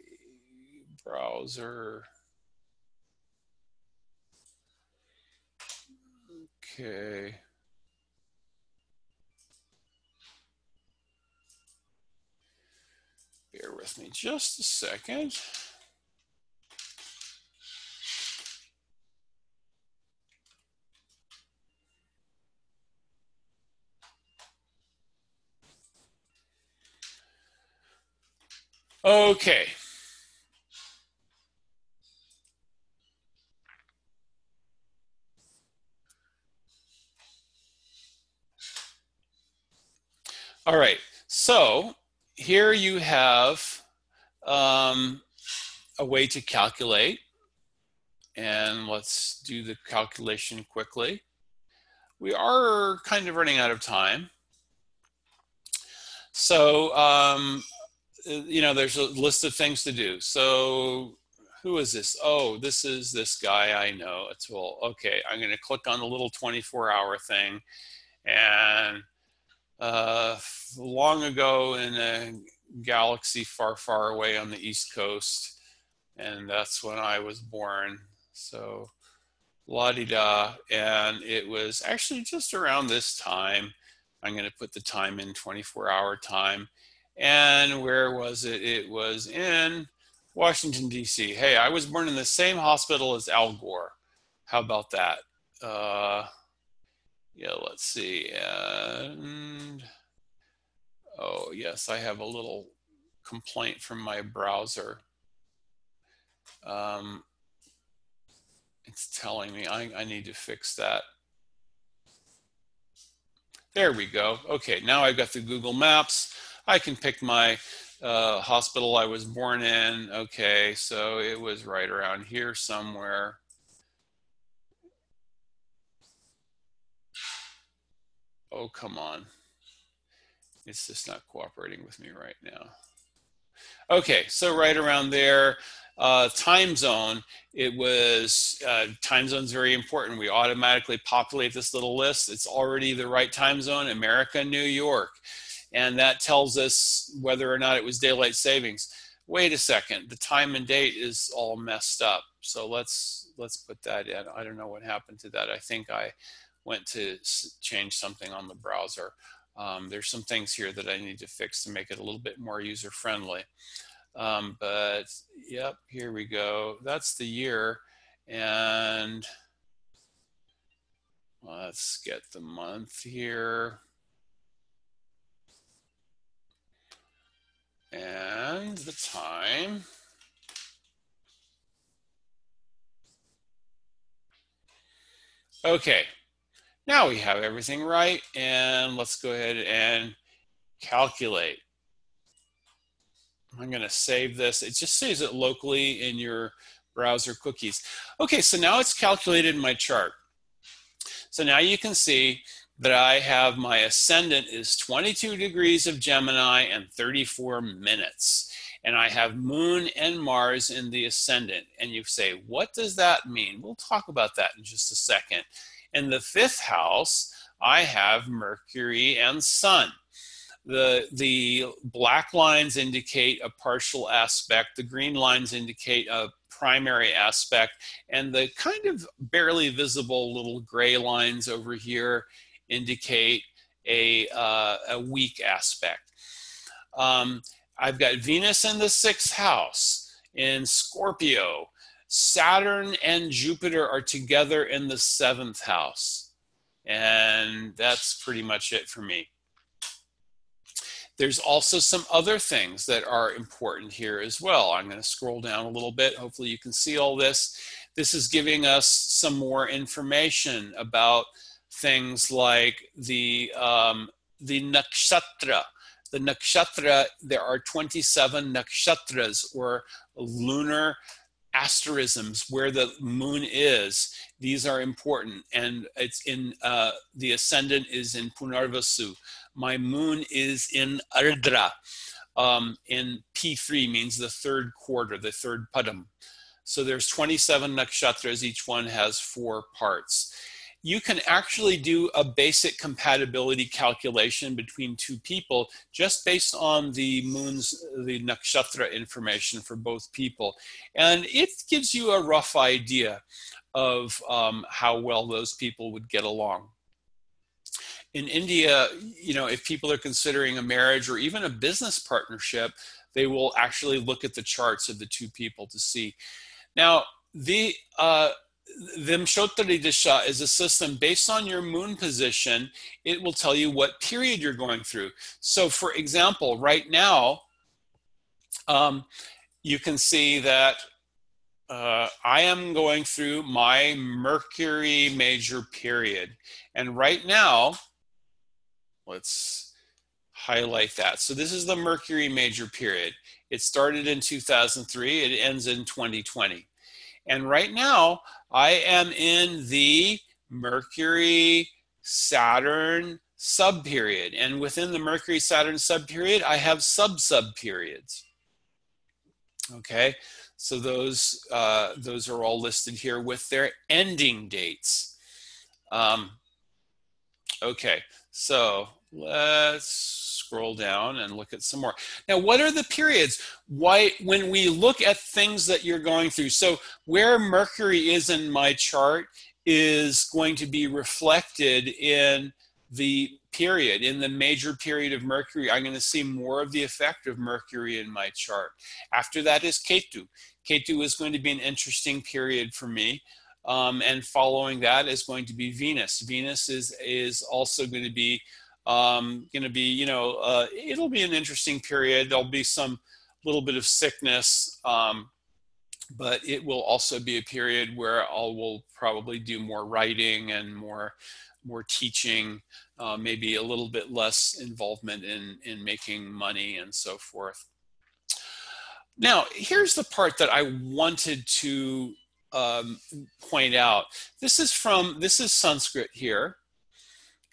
Browser. Okay. Bear with me just a second. Okay. All right, so here you have a way to calculate, and let's do the calculation quickly. We are kind of running out of time. So, there's a list of things to do. So who is this? Oh, this is this guy I know. Atul. Okay, I'm going to click on the little 24-hour thing, and long ago in a galaxy far, far away on the East Coast. And that's when I was born. So la-di-da. And it was actually just around this time. I'm going to put the time in 24-hour time. And where was it? It was in Washington, D.C. Hey, I was born in the same hospital as Al Gore. How about that? Yeah, let's see. And oh, yes, I have a little complaint from my browser. It's telling me I need to fix that. There we go. Okay, now I've got the Google Maps. I can pick my hospital I was born in. Okay, so it was right around here somewhere. Oh, come on. It's just not cooperating with me right now. Okay, so right around there. Time zone, it was, time zone's very important. We automatically populate this little list. It's already the right time zone, America, New York. And that tells us whether or not it was daylight savings. Wait a second, the time and date is all messed up. So let's put that in. I don't know what happened to that. I think I went to change something on the browser. There's some things here that I need to fix to make it a little bit more user-friendly. But yep, here we go. That's the year. And let's get the month here. And the time. Okay, now we have everything right. And let's go ahead and calculate. I'm going to save this. It just saves it locally in your browser cookies. Okay, so now it's calculated in my chart. So now you can see that I have my ascendant is 22 degrees of Gemini and 34 minutes. And I have Moon and Mars in the ascendant. And you say, what does that mean? We'll talk about that in just a second. In the 5th house, I have Mercury and Sun. The black lines indicate a partial aspect. The green lines indicate a primary aspect. And the kind of barely visible little gray lines over here indicate a weak aspect. I've got Venus in the 6th house in Scorpio. Saturn and Jupiter are together in the 7th house. And that's pretty much it for me. There's also some other things that are important here as well. I'm going to scroll down a little bit. Hopefully you can see all this. This is giving us some more information about things like the nakshatra. The nakshatra, there are 27 nakshatras, or lunar asterisms where the moon is. These are important, and it's in the ascendant is in Punarvasu. My moon is in Ardra. In P3 means the 3rd quarter, the 3rd padam. So there's 27 nakshatras. Each one has 4 parts. You can actually do a basic compatibility calculation between 2 people just based on the nakshatra information for both people. And it gives you a rough idea of how well those people would get along. In India, you know, if people are considering a marriage or even a business partnership, they will actually look at the charts of the 2 people to see. Now, the Intro2Jyotish is a system based on your moon position. It will tell you what period you're going through. So for example, right now, you can see that I am going through my Mercury major period. And right now, let's highlight that. So this is the Mercury major period. It started in 2003. It ends in 2020. And right now, I am in the Mercury-Saturn subperiod. And within the Mercury-Saturn subperiod, I have sub-subperiods. Okay, so those are all listed here with their ending dates. Okay, so let's scroll down and look at some more. Now, what are the periods? Why, when we look at things that you're going through, so where Mercury is in my chart is going to be reflected in the period, in the major period of Mercury. I'm going to see more of the effect of Mercury in my chart. After that is Ketu. Ketu is going to be an interesting period for me. And following that is going to be Venus. Venus is also going to be, you know, it'll be an interesting period. There'll be some little bit of sickness, but it will also be a period where I will probably do more writing and more teaching, maybe a little bit less involvement in making money and so forth. Now, here's the part that I wanted to point out. This is Sanskrit here,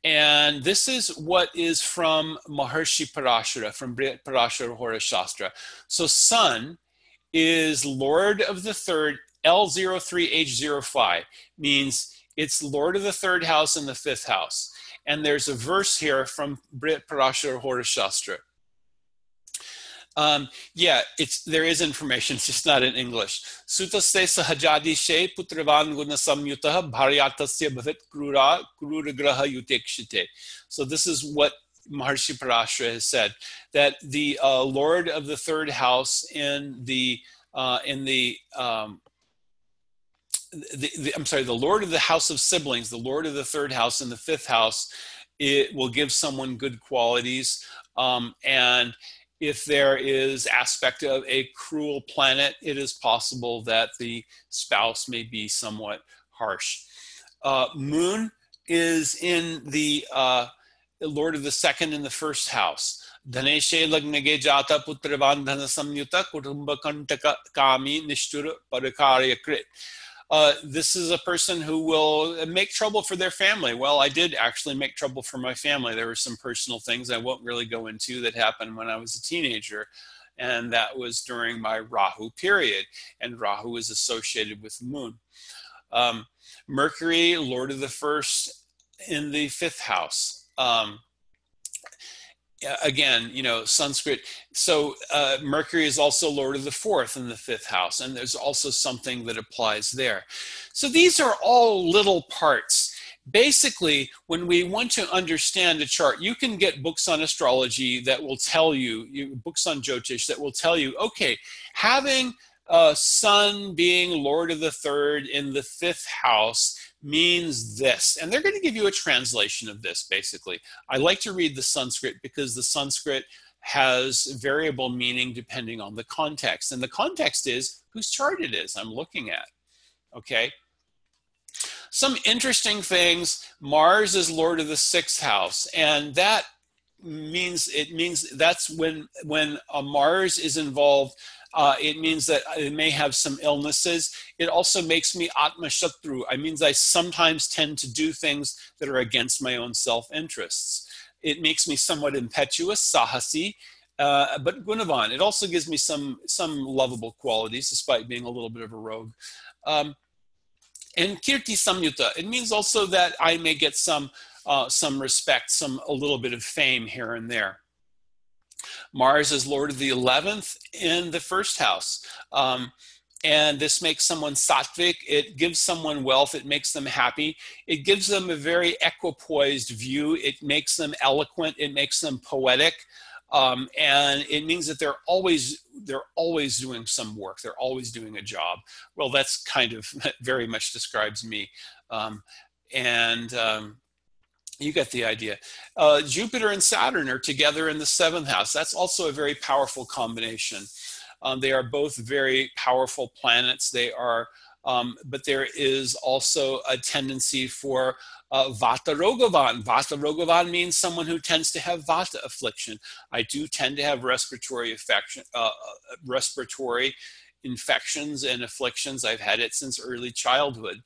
and this is what is from Maharshi Parashara, from Brihat Parashara Hora Shastra. So Sun is Lord of the third, L03H05, means it's Lord of the third house and the fifth house. And there's a verse here from Brihat Parashara Hora Shastra. Yeah, there is information, it's just not in English. Sutaste sahajadi she putravan guna samyutah bharyatasya bhavit krura graha yutekshite. So this is what Maharshi Parashara has said, that the Lord of the third house the Lord of the house of siblings, the Lord of the third house in the fifth house, it will give someone good qualities, and if there is aspect of a cruel planet, it is possible that the spouse may be somewhat harsh. Moon is in the Lord of the second and the first house. Dhaneshe lagnage jata putravan dhana samyuta kutumba kantaka kami nishtura parakarya krit. This is a person who will make trouble for their family. Well, I did actually make trouble for my family. There were some personal things I won't really go into that happened when I was a teenager. And that was during my Rahu period. And Rahu is associated with Moon. Mercury, Lord of the first in the fifth house. Again, you know, Sanskrit. So Mercury is also Lord of the fourth in the fifth house, and there's also something that applies there. So these are all little parts. Basically, when we want to understand a chart, you can get books on astrology that will tell you, books on Jyotish that will tell you, okay, having Sun being Lord of the third in the fifth house means this. And they're going to give you a translation of this, basically. I like to read the Sanskrit because the Sanskrit has variable meaning depending on the context. And the context is whose chart it is I'm looking at, okay? Some interesting things. Mars is Lord of the sixth house, and that means, that's when a Mars is involved. It means that it may have some illnesses. It also makes me Atma Shatru. It means I sometimes tend to do things that are against my own self-interests. It makes me somewhat impetuous, Sahasi, but Gunavan. It also gives me some lovable qualities, despite being a little bit of a rogue. And Kirti Samyuta. It means also that I may get some respect, a little bit of fame here and there. Mars is Lord of the 11th in the first house. And this makes someone sattvic. It gives someone wealth. It makes them happy. It gives them a very equipoised view. It makes them eloquent. It makes them poetic. And it means that they're always doing some work. They're always doing a job. Well, that's kind of very much describes me. You get the idea. Jupiter and Saturn are together in the seventh house. That's also a very powerful combination. They are both very powerful planets. They are, but there is also a tendency for Vata Rogavan. Vata Rogavan means someone who tends to have Vata affliction. I do tend to have respiratory infections and afflictions. I've had it since early childhood.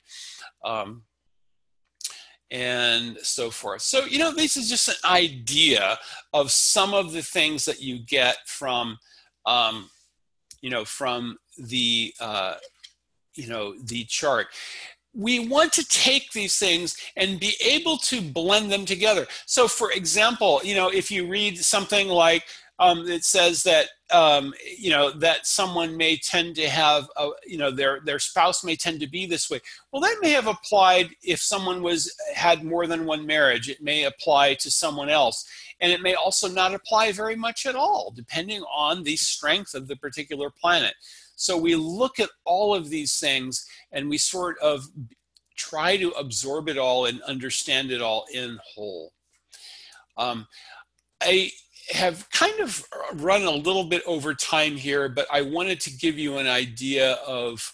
And so forth. So, you know, this is just an idea of some of the things that you get from, from the, the chart. we want to take these things and be able to blend them together. So for example, if you read something like it says that that someone may tend to have their spouse may tend to be this way. Well, that may have applied if someone had more than one marriage. It may apply to someone else, and it may also not apply very much at all, depending on the strength of the particular planet. So we look at all of these things and we sort of try to absorb it all and understand it all in whole. I have kind of run a little bit over time here, but I wanted to give you an idea of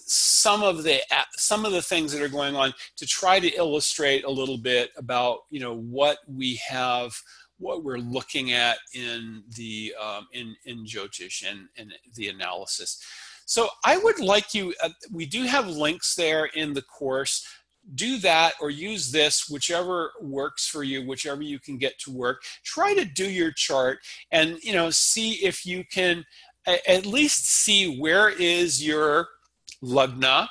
some of the things that are going on to try to illustrate a little bit about what we have, what we're looking at in the in Jyotish and the analysis. So I would like you, we do have links there in the course. Do that or use this, whichever works for you, whichever you can get to work. Try to do your chart and see if you can at least see where is your lagna,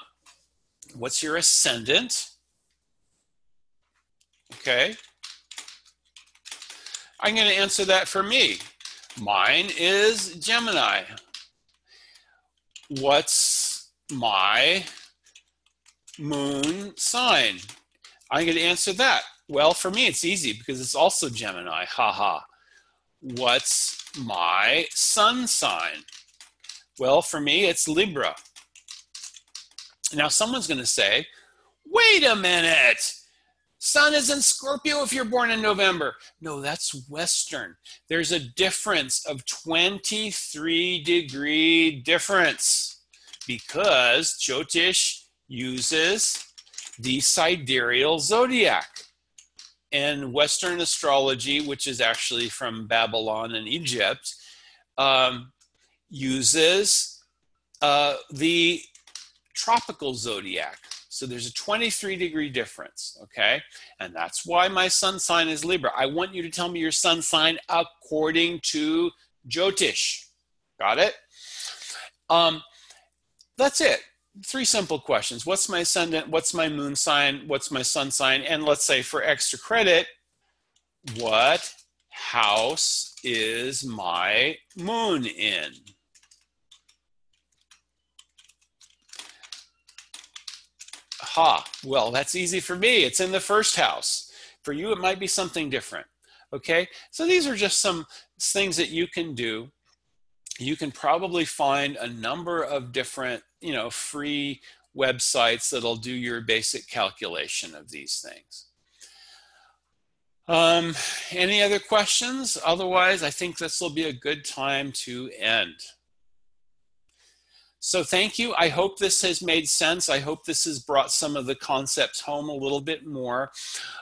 what's your ascendant. Okay. I'm going to answer that for me. Mine is Gemini. What's my moon sign? I'm going to answer that. Well, for me, it's easy because it's also Gemini. Haha. What's my sun sign? Well, for me, it's Libra. Now, someone's going to say, wait a minute. Sun is in Scorpio if you're born in November. No, that's Western. There's a difference of 23-degree difference because Jyotish uses the sidereal zodiac. And Western astrology, which is actually from Babylon and Egypt, uses the tropical zodiac. So there's a 23-degree difference, okay? And that's why my sun sign is Libra. I want you to tell me your sun sign according to Jyotish. Got it? That's it. 3 simple questions. What's my ascendant? What's my moon sign? What's my sun sign? And let's say for extra credit, what house is my moon in? Well, that's easy for me. It's in the first house. For you, it might be something different. Okay, so these are just some things that you can do. You can probably find a number of different, free websites that'll do your basic calculation of these things. Any other questions? Otherwise, I think this will be a good time to end. So thank you. I hope this has made sense. I hope this has brought some of the concepts home a little bit more.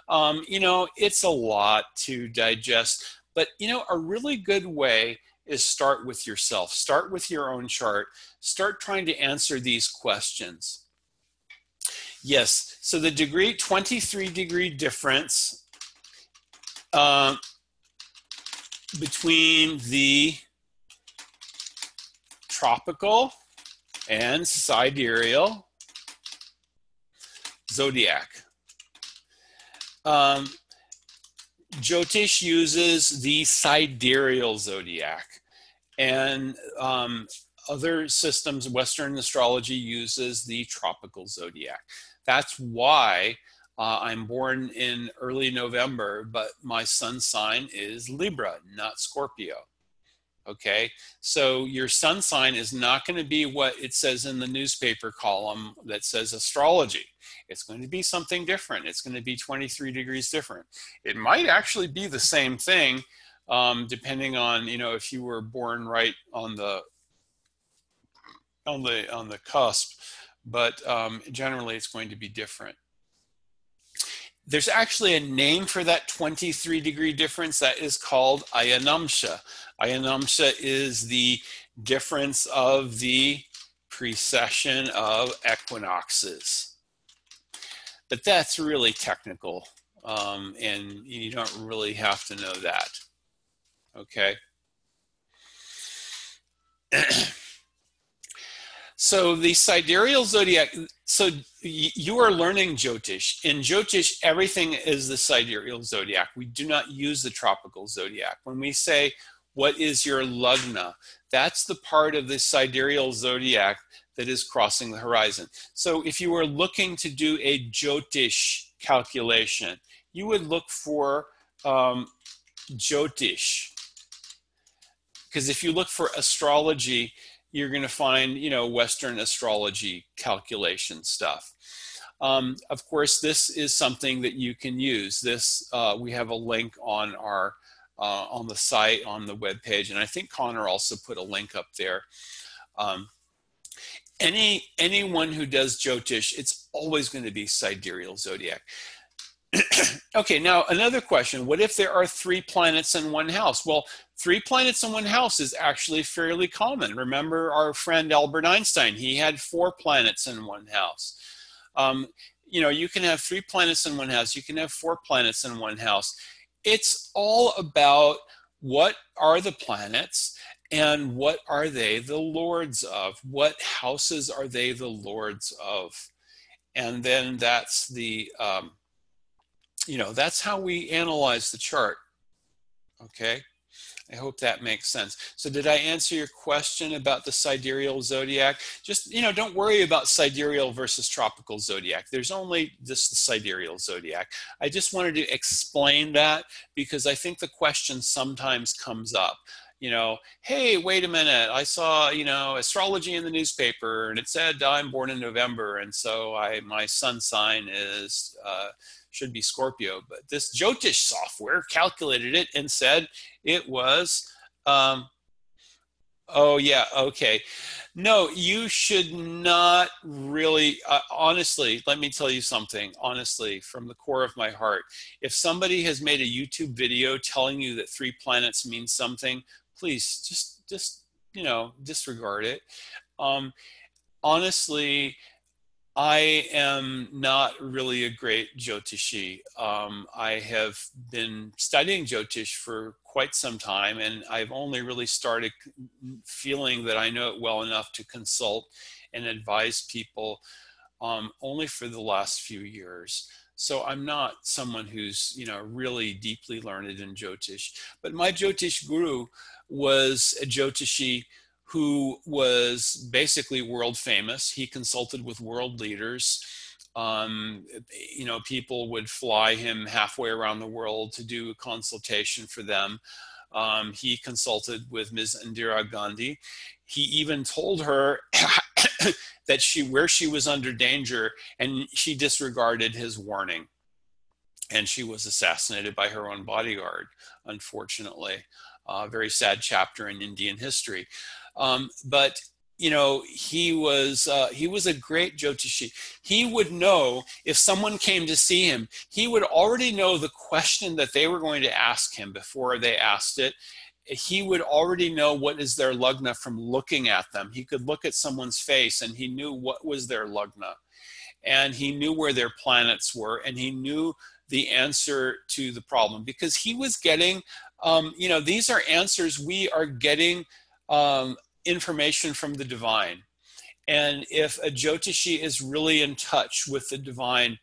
It's a lot to digest, but a really good way is start with yourself. Start with your own chart. Start trying to answer these questions. Yes, so the 23-degree difference between the tropical and sidereal zodiac. Jyotish uses the sidereal zodiac, and other systems, Western astrology uses the tropical zodiac. That's why I'm born in early November, but my sun sign is Libra, not Scorpio. Okay, so your sun sign is not going to be what it says in the newspaper column that says astrology. It's going to be something different. It's going to be 23 degrees different. It might actually be the same thing, depending on if you were born right on the cusp, but generally it's going to be different. There's actually a name for that 23-degree difference that is called ayanamsha. Ayanamsha is the difference of the precession of equinoxes. But that's really technical, and you don't really have to know that. Okay. So the sidereal zodiac, so you are learning Jyotish. In Jyotish, everything is the sidereal zodiac. We do not use the tropical zodiac. When we say, what is your lagna? That's the part of the sidereal zodiac that is crossing the horizon. So if you were looking to do a Jyotish calculation, you would look for Jyotish. Because if you look for astrology, you're going to find, Western astrology calculation stuff. Of course, this is something that you can use. This we have a link on our on the site, on the webpage, and I think Connor also put a link up there. Anyone who does Jyotish, it's always going to be sidereal zodiac. Okay, now another question. What if there are 3 planets in one house? Well, 3 planets in one house is actually fairly common. Remember our friend Albert Einstein, he had 4 planets in one house. You can have 3 planets in one house. You can have 4 planets in one house. It's all about what are the planets and what are they the lords of? What houses are they the lords of? And then that's the... that's how we analyze the chart. Okay, I hope that makes sense. So did I answer your question about the sidereal zodiac? Just, don't worry about sidereal versus tropical zodiac. There's only just the sidereal zodiac. I just wanted to explain that because I think the question sometimes comes up. Hey, wait a minute, I saw, astrology in the newspaper and it said I'm born in November. And so my sun sign is, should be Scorpio, but this Jyotish software calculated it and said it was, oh yeah, okay. No, you should not really, honestly, let me tell you something, honestly, from the core of my heart. If somebody has made a YouTube video telling you that 3 planets mean something, please just disregard it. Honestly, I am not really a great Jyotishi. I have been studying Jyotish for quite some time, and I've only really started feeling that I know it well enough to consult and advise people only for the last few years. So I'm not someone who's, really deeply learned in Jyotish. But my Jyotish guru was a Jyotishi who was basically world famous. He consulted with world leaders. People would fly him halfway around the world to do a consultation for them. He consulted with Ms. Indira Gandhi. He even told her that where she was under danger, and she disregarded his warning. And she was assassinated by her own bodyguard, unfortunately. A very sad chapter in Indian history. But he was a great Jyotishi. He would know if someone came to see him, he would already know the question that they were going to ask him before they asked it. He would already know what is their lagna from looking at them. He could look at someone's face and he knew what was their lagna. And he knew where their planets were, and he knew the answer to the problem, because he was getting, these are answers we are getting information from the divine. And if a Jyotishi is really in touch with the divine,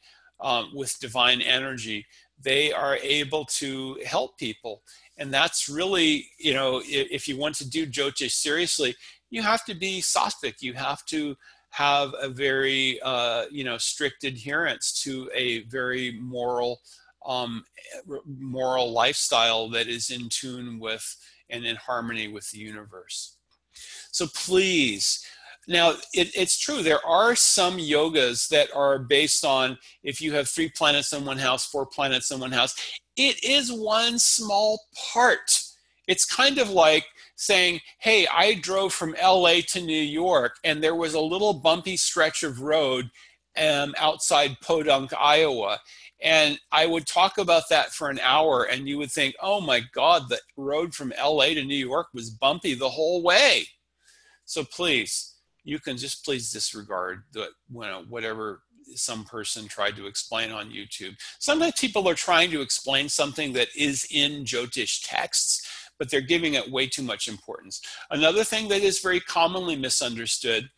with divine energy, they are able to help people. And that's really, if you want to do Jyotish seriously, you have to be sattvic. You have to have a very, strict adherence to a very moral lifestyle that is in tune with and in harmony with the universe. So please, now it's true, there are some yogas that are based on if you have 3 planets in one house, 4 planets in one house. It is one small part. It's kind of like saying, hey, I drove from LA to New York and there was a little bumpy stretch of road outside Podunk, Iowa. And I would talk about that for an hour and you would think, oh my God, the road from LA to New York was bumpy the whole way. So please, you can just please disregard whatever some person tried to explain on YouTube. Sometimes people are trying to explain something that is in Jyotish texts, but they're giving it way too much importance. Another thing that is very commonly misunderstood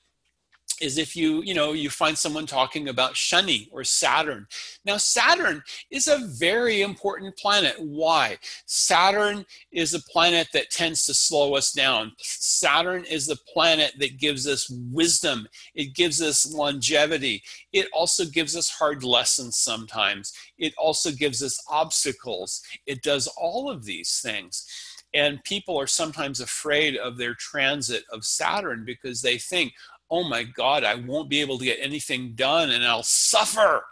is if you find someone talking about Shani or Saturn. Now, Saturn is a very important planet. Why? Saturn is a planet that tends to slow us down. Saturn is the planet that gives us wisdom. It gives us longevity. It also gives us hard lessons sometimes. It also gives us obstacles. It does all of these things. And people are sometimes afraid of their transit of Saturn because they think, oh my God, I won't be able to get anything done and I'll suffer.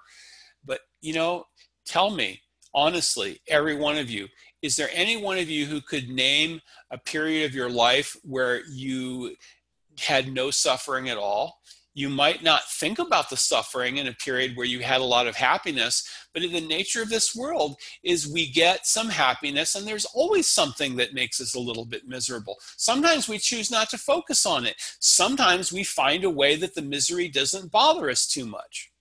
But, tell me, honestly, every one of you, is there any one of you who could name a period of your life where you had no suffering at all? You might not think about the suffering in a period where you had a lot of happiness, but in the nature of this world is we get some happiness and there's always something that makes us a little bit miserable. Sometimes we choose not to focus on it. Sometimes we find a way that the misery doesn't bother us too much.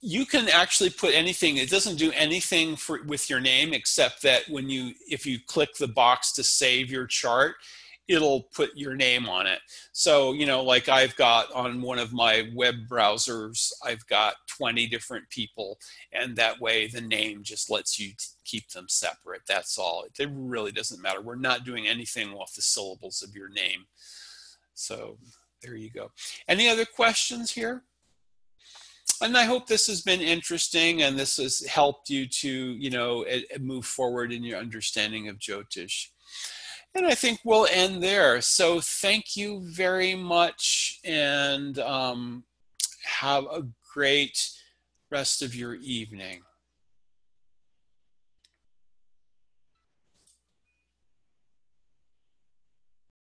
You can actually put anything, it doesn't do anything with your name except that if you click the box to save your chart, it'll put your name on it. So, like I've got on one of my web browsers, I've got 20 different people, and that way the name just lets you keep them separate. That's all. It really doesn't matter. We're not doing anything off the syllables of your name. So there you go. Any other questions here? And I hope this has been interesting and this has helped you to, move forward in your understanding of Jyotish. And I think we'll end there. So thank you very much and have a great rest of your evening.